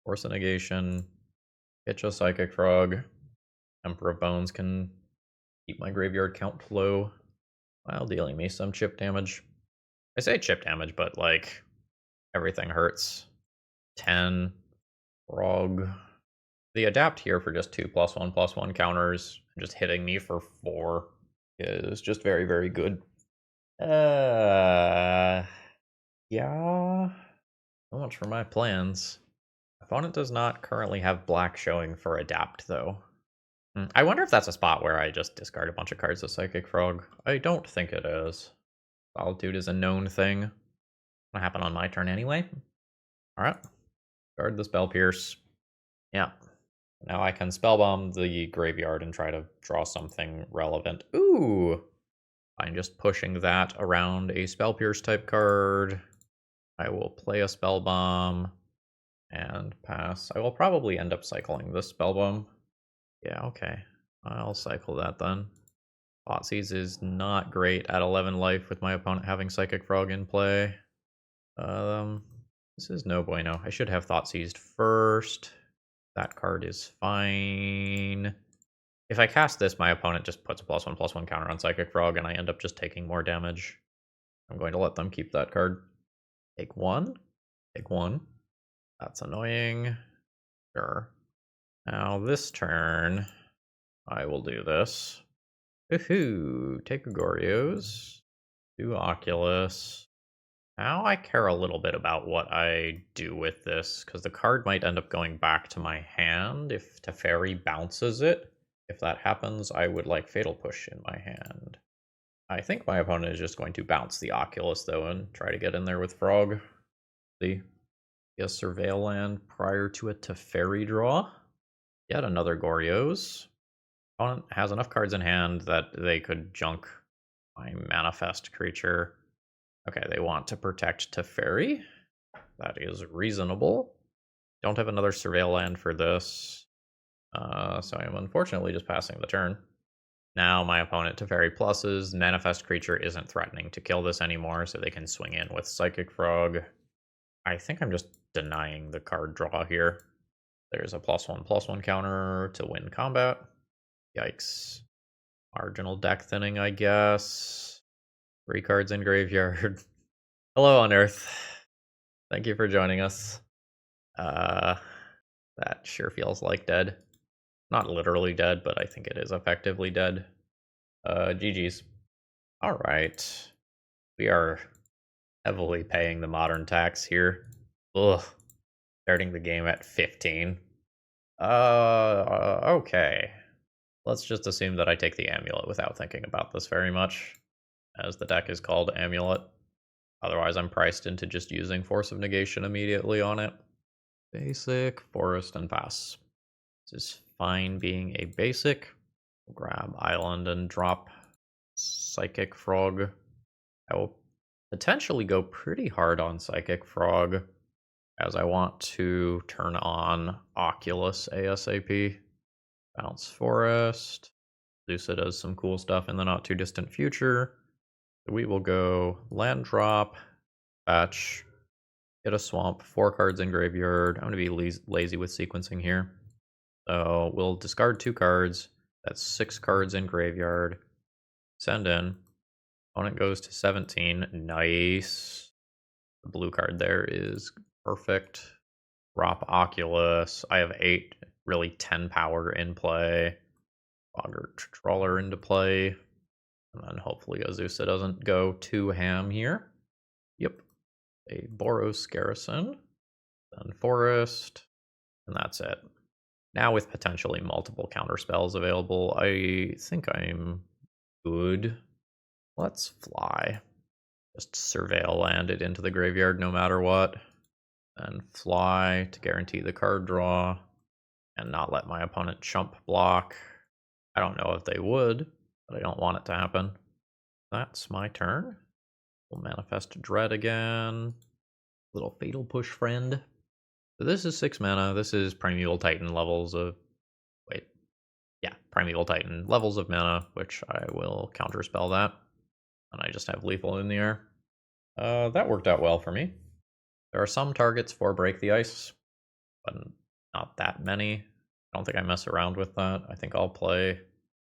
Force of Negation. Pitch a Psychic Frog. Emperor of Bones can keep my graveyard count low while dealing me some chip damage. I say chip damage, but like everything hurts. 10. Frog. The adapt here for just 2+1/+1 counters, just hitting me for 4 is just very, very good. Yeah. So much for my plans. Opponent does not currently have black showing for adapt, though. I wonder if that's a spot where I just discard a bunch of cards of Psychic Frog. I don't think it is. Solitude is a known thing. Gonna happen on my turn anyway. Alright. Guard the Spell Pierce. Yeah. Now I can Spellbomb the graveyard and try to draw something relevant. Ooh! I'm just pushing that around a Spell Pierce type card. I will play a Spellbomb and pass. I will probably end up cycling this Spellbomb. Yeah, okay. I'll cycle that then. Thoughtseize is not great at 11 life with my opponent having Psychic Frog in play. This is no bueno. I should have Thoughtseized first. That card is fine. If I cast this, my opponent just puts a +1/+1 counter on Psychic Frog, and I end up just taking more damage. I'm going to let them keep that card. Take 1. Take 1. That's annoying. Sure. Now this turn, I will do this. Woohoo! Take a Gorios. Do Oculus. Now I care a little bit about what I do with this, because the card might end up going back to my hand if Teferi bounces it. If that happens, I would like Fatal Push in my hand. I think my opponent is just going to bounce the Oculus, though, and try to get in there with Frog. See? A Surveil land prior to a Teferi draw. Yet another Gorios. Opponent has enough cards in hand that they could junk my Manifest creature. Okay, they want to protect Teferi. That is reasonable. Don't have another Surveil land for this. So I am unfortunately just passing the turn. Now my opponent Teferi pluses. Manifest creature isn't threatening to kill this anymore, so they can swing in with Psychic Frog. I think I'm just denying the card draw here. There's a +1/+1 counter to win combat. Yikes. Marginal deck thinning, I guess. 3 cards in graveyard. Hello on Earth. Thank you for joining us. That sure feels like dead. Not literally dead, but I think it is effectively dead. GG's. Alright. We are heavily paying the modern tax here. Ugh. Starting the game at 15. Okay. Let's just assume that I take the Amulet without thinking about this very much, as the deck is called Amulet. Otherwise, I'm priced into just using Force of Negation immediately on it. Basic, Forest, and pass. This is fine being a basic. We'll grab Island and drop Psychic Frog. I will potentially go pretty hard on Psychic Frog, as I want to turn on Oculus ASAP. Bounce Forest. Lusa does some cool stuff in the not too distant future. We will go land drop, fetch, get a swamp, 4 cards in graveyard. I'm going to be lazy with sequencing here. So we'll discard 2 cards. That's 6 cards in graveyard. Send in. Opponent goes to 17. Nice. The blue card there is perfect. Drop Oculus. I have 8, really 10 power in play. Boggart Trawler into play. And then hopefully Azusa doesn't go too ham here. Yep. A Boros Garrison. Then Forest. And that's it. Now with potentially multiple counterspells available, I think I'm good. Let's fly. Just Surveil land it into the graveyard no matter what. And fly to guarantee the card draw. And not let my opponent chump block. I don't know if they would, but I don't want it to happen. That's my turn. We'll manifest Dread again. Little Fatal Push friend. So this is 6 mana. This is Primeval Titan levels of... Wait. Yeah, Primeval Titan levels of mana, which I will counterspell that. And I just have Lethal in the air. That worked out well for me. There are some targets for Break the Ice, but not that many. I don't think I mess around with that. I think I'll play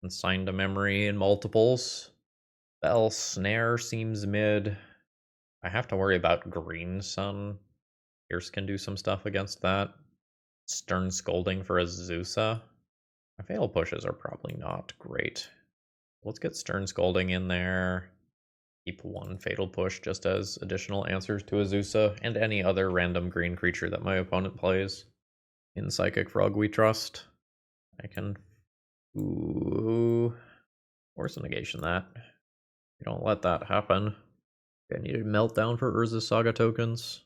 Consign to Memory in multiples. Bell Snare seems mid. I have to worry about Green Sun. Pierce can do some stuff against that. Stern Scolding for Azusa. My Fatal Pushes are probably not great. Let's get Stern Scolding in there. Keep 1 Fatal Push just as additional answers to Azusa and any other random green creature that my opponent plays. In Psychic Frog we trust. I can Force a Negation that. You don't let that happen. I needed Meltdown for Urza's Saga tokens.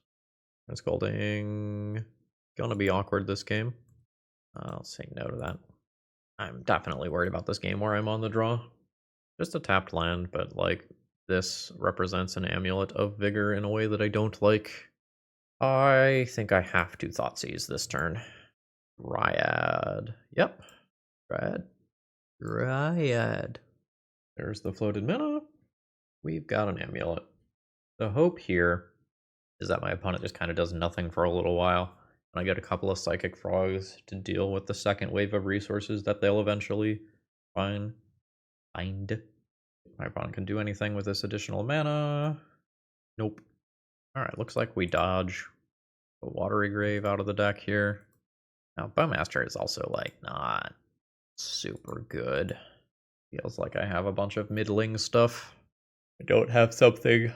Stern Scolding. Gonna be awkward this game. I'll say no to that. I'm definitely worried about this game where I'm on the draw. Just a tapped land, but like this represents an Amulet of Vigor in a way that I don't like. I think I have to Thoughtseize this turn. Dryad. Yep. Dryad. There's the floated mana. We've got an Amulet. The hope here is that my opponent just kind of does nothing for a little while. And I get a couple of Psychic Frogs to deal with the second wave of resources that they'll eventually find. My opponent can do anything with this additional mana. Nope. Alright, looks like we dodge a Watery Grave out of the deck here. Now, Bowmaster is also, like, not super good. Feels like I have a bunch of middling stuff. I don't have something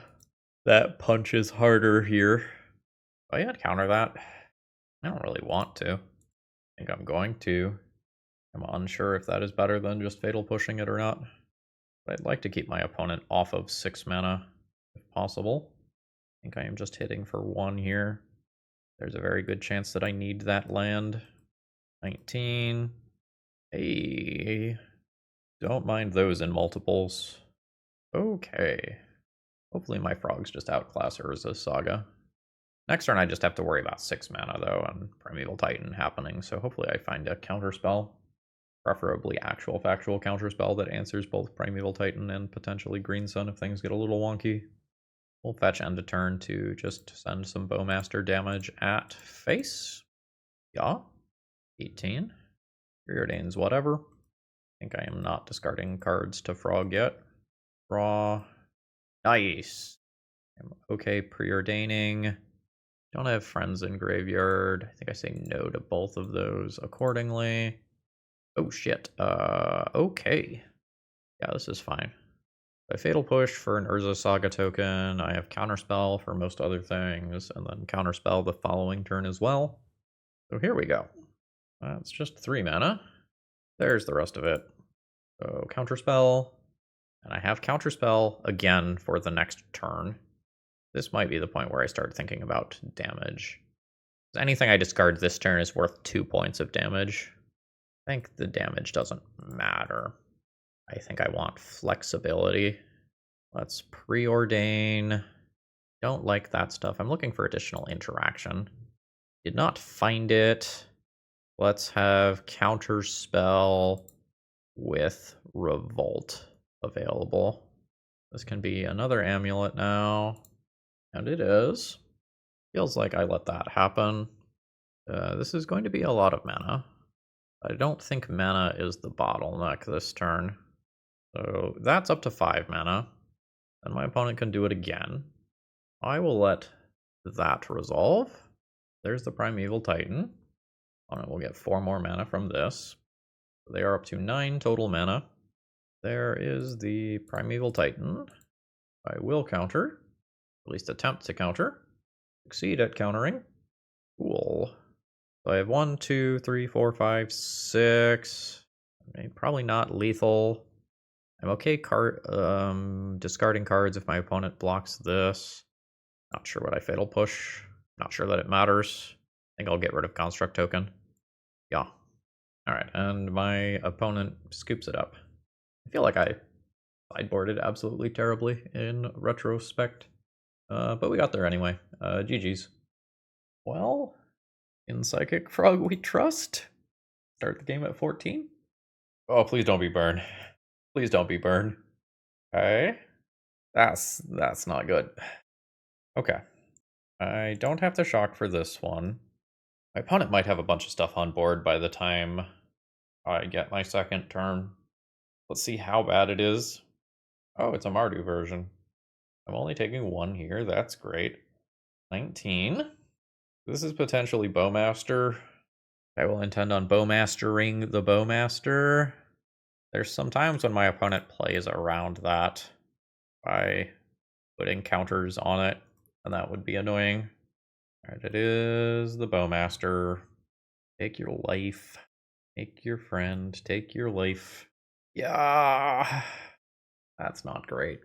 that punches harder here. Oh yeah, I'd counter that. I don't really want to. I think I'm going to. I'm unsure if that is better than just fatal pushing it or not. But I'd like to keep my opponent off of 6 mana, if possible. I think I am just hitting for 1 here. There's a very good chance that I need that land. 19. Hey. Don't mind those in multiples. Okay. Hopefully my frogs just outclass Urza's Saga. Next turn I just have to worry about 6 mana though, and Primeval Titan happening, so hopefully I find a counterspell. Preferably actual factual counterspell that answers both Primeval Titan and potentially Green Sun if things get a little wonky. We'll fetch end of turn to just send some Bowmaster damage at face. Yeah. 18. Preordains whatever. I think I am not discarding cards to frog yet. Draw. Nice. I'm okay preordaining. Don't have friends in graveyard. I think I say no to both of those accordingly. Oh shit. Okay. Yeah, this is fine. I fatal push for an Urza Saga token. I have counterspell for most other things, and then counterspell the following turn as well. So here we go. That's just 3 mana. There's the rest of it. So counterspell, and I have counterspell again for the next turn. This might be the point where I start thinking about damage. Anything I discard this turn is worth 2 points of damage. I think the damage doesn't matter. I think I want flexibility. Let's preordain. Don't like that stuff. I'm looking for additional interaction. Did not find it. Let's have counterspell with revolt available. This can be another amulet now. And it is. Feels like I let that happen. This is going to be a lot of mana. I don't think mana is the bottleneck this turn. So that's up to 5 mana. And my opponent can do it again. I will let that resolve. There's the Primeval Titan. Opponent will get 4 more mana from this. They are up to 9 total mana. There is the Primeval Titan. I will counter. At least attempt to counter. Succeed at countering. Cool. So I have 1, 2, 3, 4, 5, 6. I mean, probably not lethal. I'm okay discarding cards if my opponent blocks this. Not sure what I fatal push. Not sure that it matters. I think I'll get rid of Construct Token. Yeah. Alright, and my opponent scoops it up. I feel like I sideboarded absolutely terribly in retrospect. But we got there anyway. GG's. Well, in Psychic Frog we trust. Start the game at 14. Oh, please don't be burn. Please don't be burn. Okay. That's not good. Okay. I don't have to shock for this one. My opponent might have a bunch of stuff on board by the time I get my second turn. Let's see how bad it is. Oh, it's a Mardu version. I'm only taking 1 here. That's great. 19. This is potentially Bowmaster. I will intend on Bowmastering the Bowmaster. There's some times when my opponent plays around that by putting counters on it, and that would be annoying. Alright, it is the Bowmaster. Take your life. Take your friend. Take your life. Yeah. That's not great.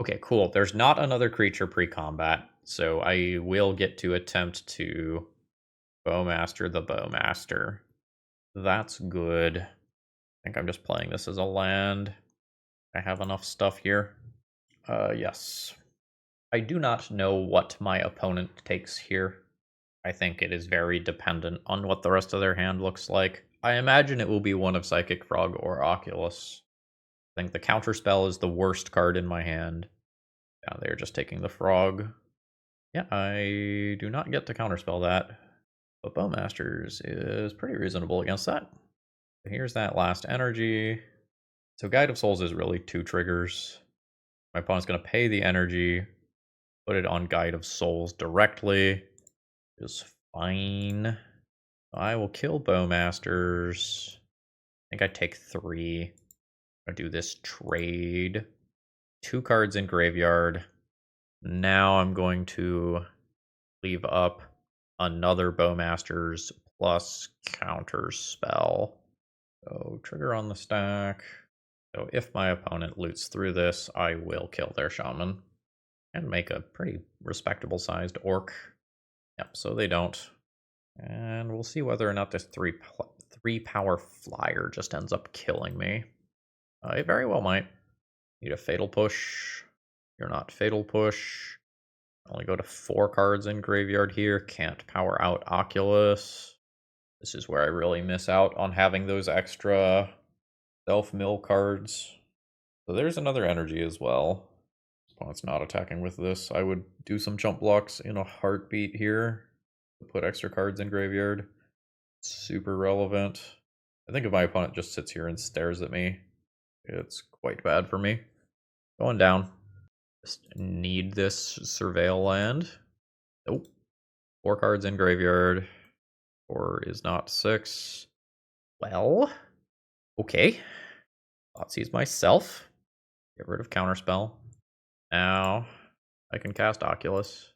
Okay, cool. There's not another creature pre-combat, so I will get to attempt to Bowmaster the Bowmaster. That's good. I think I'm just playing this as a land. I have enough stuff here. Yes. I do not know what my opponent takes here. I think it is very dependent on what the rest of their hand looks like. I imagine it will be one of Psychic Frog or Oculus. I think the counterspell is the worst card in my hand. Yeah, they're just taking the frog. Yeah, I do not get to counterspell that. But Bowmasters is pretty reasonable against that. Here's that last energy. So Guide of Souls is really 2 triggers. My opponent's going to pay the energy, put it on Guide of Souls directly. Is fine. I will kill Bowmasters. think I take 3. I do this trade. 2 cards in graveyard. Now I'm going to leave up another Bowmaster's plus counter spell. So trigger on the stack. So if my opponent loots through this, I will kill their shaman and make a pretty respectable sized orc. Yep, so they don't. And we'll see whether or not this 3 power flyer just ends up killing me. It very well might. Need a fatal push. You're not fatal push. Only go to 4 cards in graveyard here. Can't power out Oculus. This is where I really miss out on having those extra self-mill cards. So there's another energy as well. Opponent's not attacking with this. I would do some jump blocks in a heartbeat here. Put extra cards in graveyard. Super relevant. I think if my opponent just sits here and stares at me, it's quite bad for me. Going down. Just need this surveil land. Nope. 4 cards in graveyard. 4 is not 6. Well, okay. Thoughtseize myself. Get rid of counterspell. Now I can cast Oculus.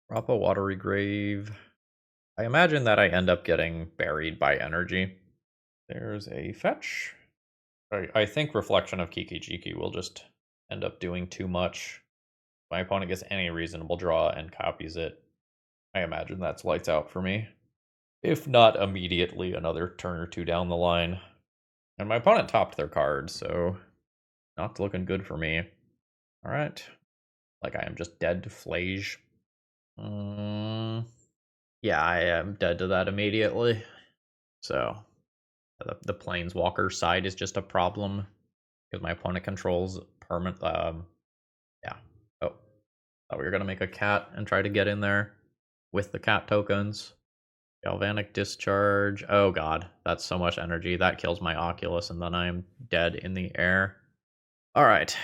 Drop a watery grave. I imagine that I end up getting buried by energy. There's a fetch. I think Reflection of Kiki Jiki will just end up doing too much. If my opponent gets any reasonable draw and copies it, I imagine that's lights out for me. If not immediately, another turn or 2 down the line. And my opponent topped their card, so not looking good for me. Alright. Like I am just dead to Flage. Yeah, I am dead to that immediately. So, the Planeswalker side is just a problem. Because my opponent controls permanent, yeah. Oh, thought we were going to make a cat and try to get in there with the cat tokens. Galvanic Discharge. Oh god, that's so much energy. That kills my Oculus, and then I'm dead in the air. Alright.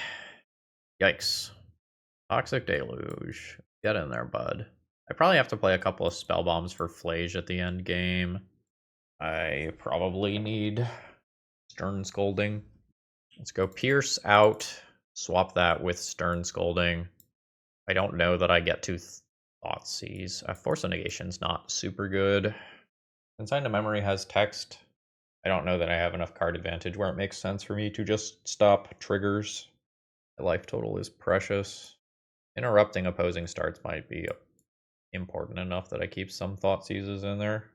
Yikes. Toxic Deluge. Get in there, bud. I probably have to play a couple of spell bombs for Flage at the end game. I probably need Stern Scolding. Let's go Pierce out. Swap that with Stern Scolding. I don't know that I get to Thoughtseize. Force of Negation's not super good. Consign to Memory has text. I don't know that I have enough card advantage where it makes sense for me to just stop triggers. My life total is precious. Interrupting opposing starts might be important enough that I keep some Thoughtseizes in there.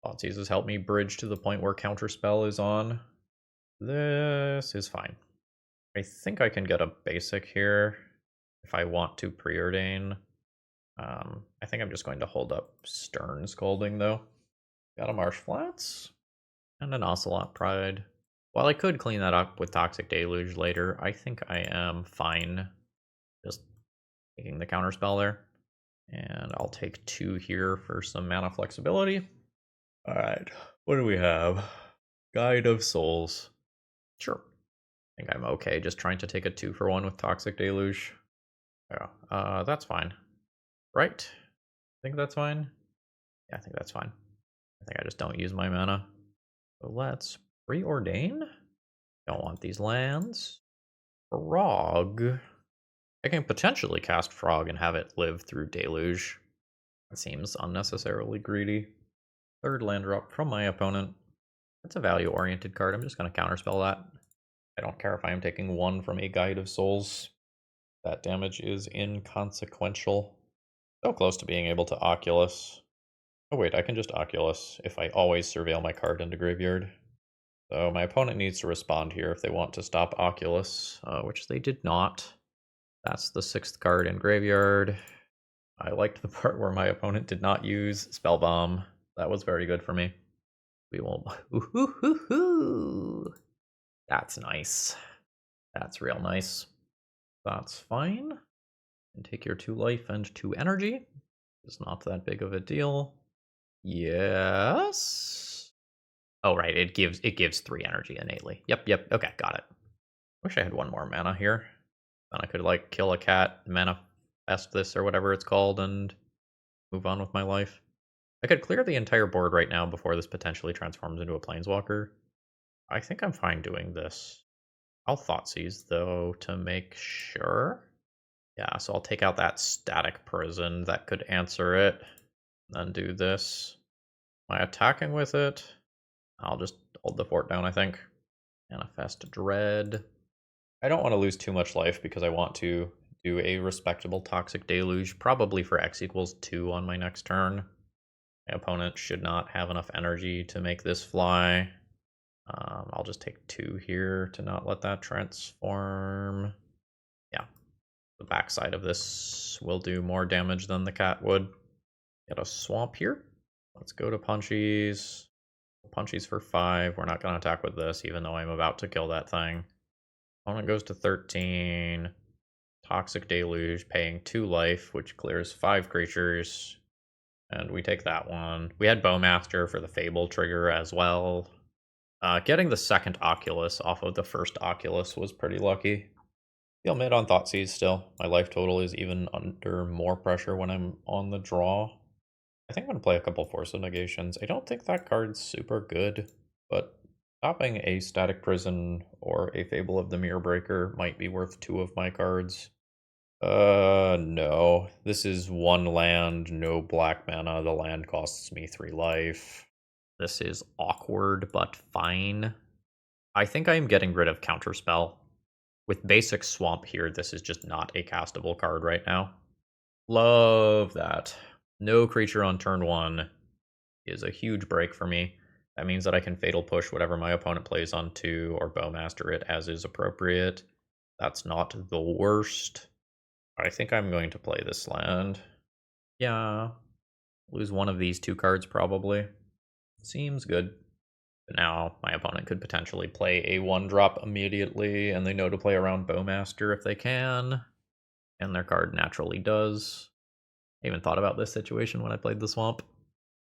Thoughtseizes help me bridge to the point where Counterspell is on. This is fine. I think I can get a basic here if I want to preordain. I think I'm just going to hold up Stern Scolding, though. Got a Marsh Flats and an Ocelot Pride. While I could clean that up with Toxic Deluge later, I think I am fine just taking the counterspell there. And I'll take 2 here for some mana flexibility. Alright, what do we have? Guide of Souls. Sure. I think I'm okay just trying to take a 2-for-1 with Toxic Deluge. Yeah, that's fine. Right? I think that's fine. Yeah, I think that's fine. I think I just don't use my mana. So let's preordain. Don't want these lands. Frog. I can potentially cast Frog and have it live through Deluge. That seems unnecessarily greedy. 3rd land drop from my opponent. That's a value-oriented card. I'm just going to counterspell that. I don't care if I am taking 1 from a Guide of Souls. That damage is inconsequential. So close to being able to Oculus. Oh wait, I can just Oculus if I always surveil my card into graveyard. So my opponent needs to respond here if they want to stop Oculus, which they did not. That's the 6th card in graveyard. I liked the part where my opponent did not use Spell Bomb. That was very good for me. We will... Ooh, that's nice. That's real nice. That's fine. And take your 2 life and 2 energy. It's not that big of a deal. Yes. Oh right, it gives 3 energy innately. Yep. Okay, got it. Wish I had 1 more mana here. Then I could like kill a cat, manifest this or whatever it's called, and move on with my life. I could clear the entire board right now before this potentially transforms into a planeswalker. I think I'm fine doing this. I'll Thoughtseize, though, to make sure. Yeah, so I'll take out that static prison that could answer it. Then do this. Am I attacking with it? I'll just hold the fort down, I think. Manifest Dread. I don't want to lose too much life because I want to do a respectable Toxic Deluge, probably for X equals 2 on my next turn. My opponent should not have enough energy to make this fly. I'll just take 2 here to not let that transform. Yeah, the backside of this will do more damage than the cat would. Get a swamp here. Let's go to Punchies. Punchies for 5. We're not going to attack with this, even though I'm about to kill that thing. Opponent goes to 13. Toxic Deluge, paying 2 life, which clears 5 creatures. And we take that one. We had Bowmaster for the Fable trigger as well. Getting the second Oculus off of the first Oculus was pretty lucky. Feel mid on Thoughtseize still. My life total is even under more pressure when I'm on the draw. I think I'm going to play a couple Force of Negations. I don't think that card's super good, but stopping a Static Prison or a Fable of the Mirror Breaker might be worth 2 of my cards. No. This is 1 land, no black mana. The land costs me 3 life. This is awkward, but fine. I think I am getting rid of Counterspell. With basic Swamp here, this is just not a castable card right now. Love that. No creature on turn 1 is a huge break for me. That means that I can Fatal Push whatever my opponent plays on 2 or Bowmaster it as is appropriate. That's not the worst. I think I'm going to play this land. Yeah, lose one of these 2 cards probably. Seems good. But now my opponent could potentially play a 1-drop immediately, and they know to play around Bowmaster if they can. And their card naturally does. I even thought about this situation when I played the Swamp.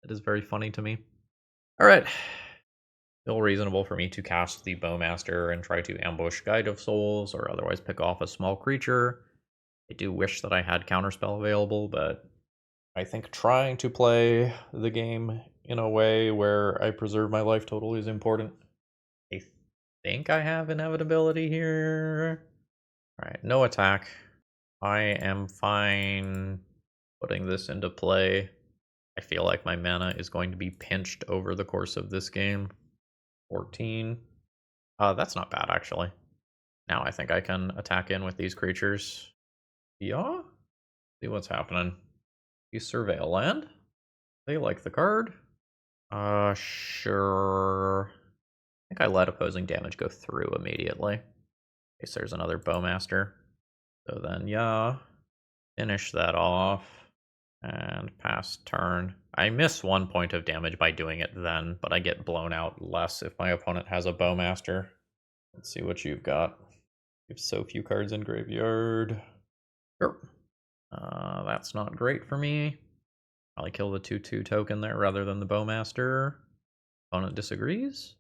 It is very funny to me. Alright. Still reasonable for me to cast the Bowmaster and try to ambush Guide of Souls, or otherwise pick off a small creature. I do wish that I had Counterspell available, but I think trying to play the game in a way where I preserve my life total is important. I think I have inevitability here. Alright, no attack. I am fine putting this into play. I feel like my mana is going to be pinched over the course of this game. 14. That's not bad, actually. Now I think I can attack in with these creatures. Yeah? See what's happening. You surveil land? They like the card. Sure. I think I let opposing damage go through immediately. In case there's another Bowmaster. So then, yeah. Finish that off. And pass turn. I miss 1 point of damage by doing it then, but I get blown out less if my opponent has a Bowmaster. Let's see what you've got. You have so few cards in graveyard. Sure. That's not great for me. Probably kill the 2/2 token there rather than the Bowmaster. Opponent disagrees.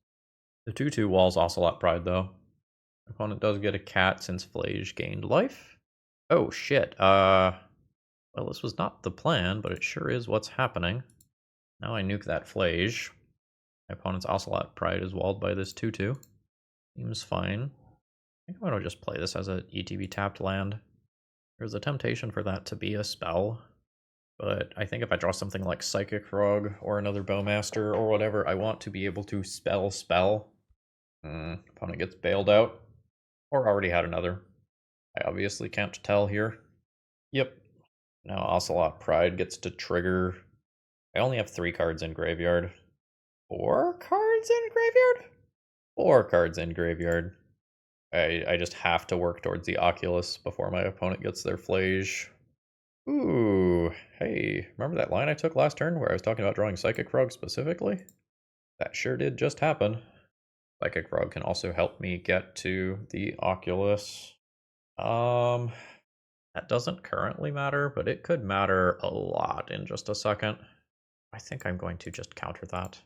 The 2/2 walls Ocelot Pride, though. Opponent does get a cat since Flage gained life. Oh, shit. Well, this was not the plan, but it sure is what's happening. Now I nuke that Flage. My opponent's Ocelot Pride is walled by this 2/2. Seems fine. I think I'm going to just play this as a ETB tapped land. There's a temptation for that to be a spell. But I think if I draw something like Psychic Frog or another Bowmaster or whatever, I want to be able to spell. Opponent gets bailed out. Or already had another. I obviously can't tell here. Yep. Now Ocelot Pride gets to trigger. I only have 3 cards in graveyard. 4 cards in graveyard? 4 cards in graveyard. I just have to work towards the Oculus before my opponent gets their Flage. Ooh, hey, remember that line I took last turn where I was talking about drawing Psychic Frog specifically? That sure did just happen. Psychic Frog can also help me get to the Oculus. That doesn't currently matter, but it could matter a lot in just a second. I think I'm going to just counter that.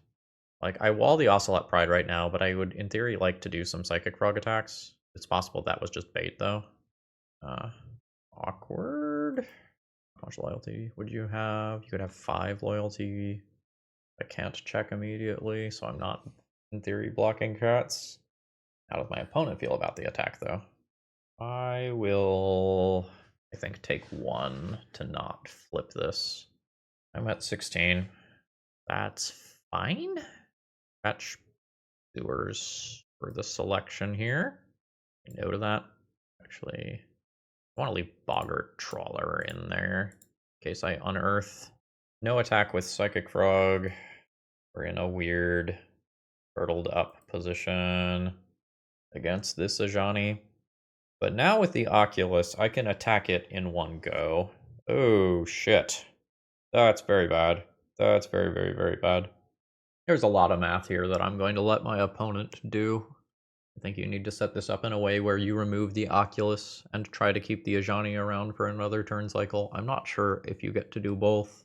Like, I wall the Ocelot Pride right now, but I would, in theory, like to do some Psychic Frog attacks. It's possible that was just bait, though. Awkward. How much loyalty would you have? You could have 5 loyalty. I can't check immediately, so I'm not in theory, blocking cats. How does my opponent feel about the attack, though? I will, I think, take 1 to not flip this. I'm at 16. That's fine. Fetch sewers for the selection here. No to that. Actually, I want to leave Boggart Trawler in there in case I unearth. No attack with Psychic Frog. We're in a weird turtled up position against this Ajani. But now with the Oculus, I can attack it in one go. Oh, shit. That's very bad. That's very, very, very bad. There's a lot of math here that I'm going to let my opponent do. I think you need to set this up in a way where you remove the Oculus and try to keep the Ajani around for another turn cycle. I'm not sure if you get to do both.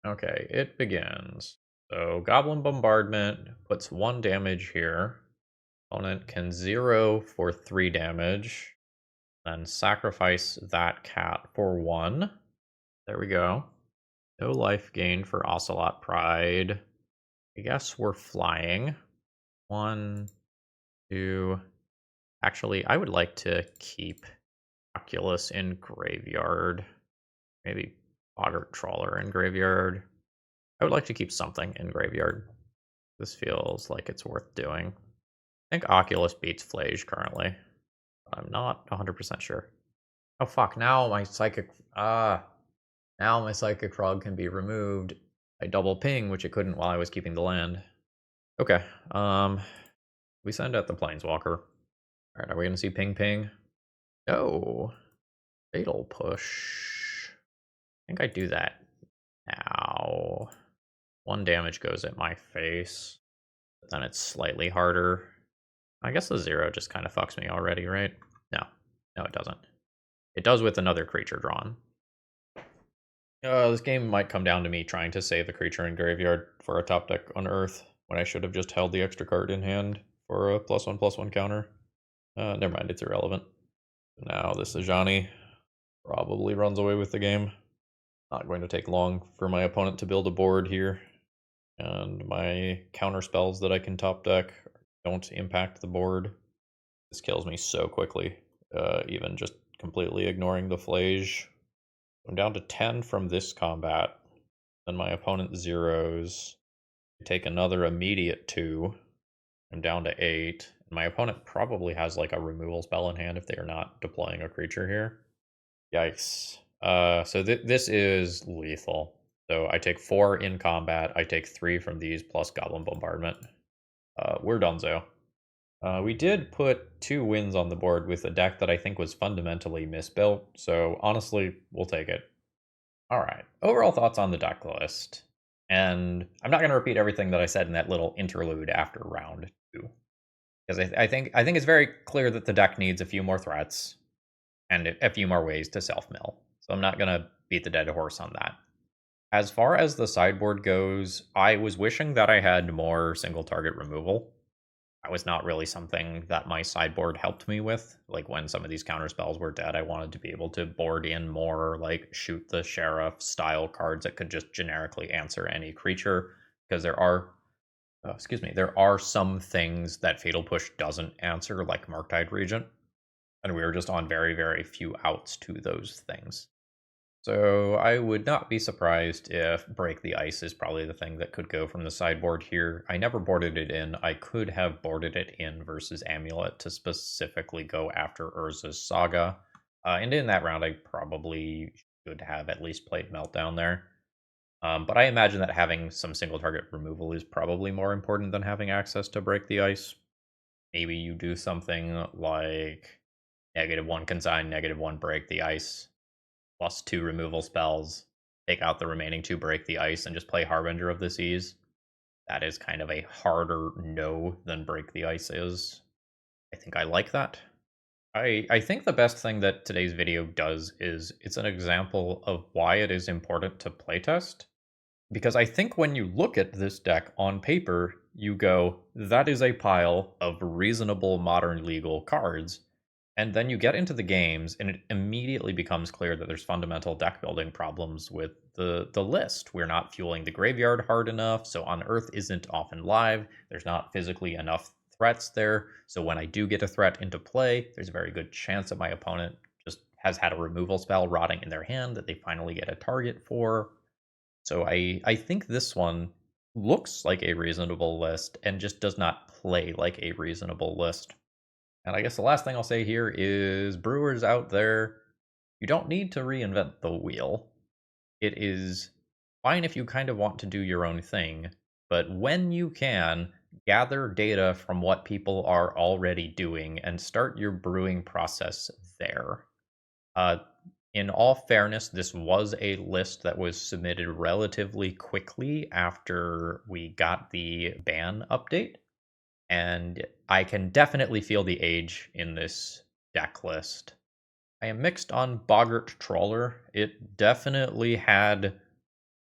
Okay, it begins. So Goblin Bombardment puts 1 damage here. Opponent can 0 for 3 damage. Then sacrifice that cat for 1. There we go. No life gain for Ocelot Pride. I guess we're flying. 1, 2. Actually, I would like to keep Oculus in graveyard. Maybe Boggart Trawler in graveyard. I would like to keep something in graveyard. This feels like it's worth doing. I think Oculus beats Flage currently. I'm not 100% sure. Oh fuck, now my Psychic... now my Psychic Frog can be removed by double ping, which it couldn't while I was keeping the land. Okay, we send out the Planeswalker. Alright, are we gonna see ping ping? No. Fatal Push. I think I do that now. 1 damage goes at my face. But then it's slightly harder. I guess the 0 just kind of fucks me already, right? No. No, it doesn't. It does with another creature drawn. This game might come down to me trying to save a creature in graveyard for a top deck on Earth when I should have just held the extra card in hand for a +1/+1 counter. Never mind, it's irrelevant. Now this Ajani probably runs away with the game. Not going to take long for my opponent to build a board here. And my counter spells that I can top deck don't impact the board. This kills me so quickly, even just completely ignoring the Flage. I'm down to 10 from this combat. Then my opponent zeros. I take another immediate 2. I'm down to 8. And my opponent probably has like a removal spell in hand if they are not deploying a creature here. Yikes. So this is lethal. So I take 4 in combat. I take 3 from these plus Goblin Bombardment. We're donezo. We did put 2 wins on the board with a deck that I think was fundamentally misbuilt, so honestly, we'll take it. Alright, overall thoughts on the deck list. And I'm not going to repeat everything that I said in that little interlude after round 2. Because I think it's very clear that the deck needs a few more threats and a few more ways to self-mill. So I'm not going to beat the dead horse on that. As far as the sideboard goes, I was wishing that I had more single target removal. That was not really something that my sideboard helped me with. Like when some of these counter spells were dead, I wanted to be able to board in more like shoot the sheriff style cards that could just generically answer any creature. Because there are, there are some things that Fatal Push doesn't answer, like Murktide Regent. And we were just on very, very few outs to those things. So I would not be surprised if Break the Ice is probably the thing that could go from the sideboard here. I never boarded it in. I could have boarded it in versus Amulet to specifically go after Urza's Saga. And in that round, I probably should have at least played Meltdown there. But I imagine that having some single target removal is probably more important than having access to Break the Ice. Maybe you do something like -1 consign, -1 Break the Ice, +2 removal spells, take out the remaining 2 Break the Ice, and just play Harbinger of the Seas. That is kind of a harder no than Break the Ice is. I think I like that. I think the best thing that today's video does is it's an example of why it is important to playtest. Because I think when you look at this deck on paper, you go, that is a pile of reasonable modern legal cards. And then you get into the games, and it immediately becomes clear that there's fundamental deck building problems with the list. We're not fueling the graveyard hard enough, so Unearth isn't often live. There's not physically enough threats there. So when I do get a threat into play, there's a very good chance that my opponent just has had a removal spell rotting in their hand that they finally get a target for. So I think this one looks like a reasonable list and just does not play like a reasonable list. And I guess the last thing I'll say here is brewers out there, you don't need to reinvent the wheel. It is fine if you kind of want to do your own thing, but when you can, gather data from what people are already doing and start your brewing process there. Uh, in all fairness, this was a list that was submitted relatively quickly after we got the ban update. And I can definitely feel the age in this deck list. I am mixed on Boggart Trawler. It definitely had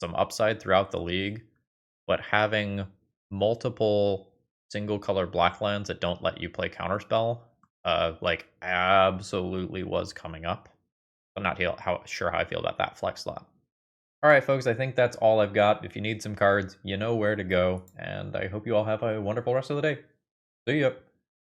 some upside throughout the league, but having multiple single color black lands that don't let you play counterspell, like absolutely was coming up. I'm not sure how I feel about that flex slot. All right, folks, I think that's all I've got. If you need some cards, you know where to go, and I hope you all have a wonderful rest of the day. See ya.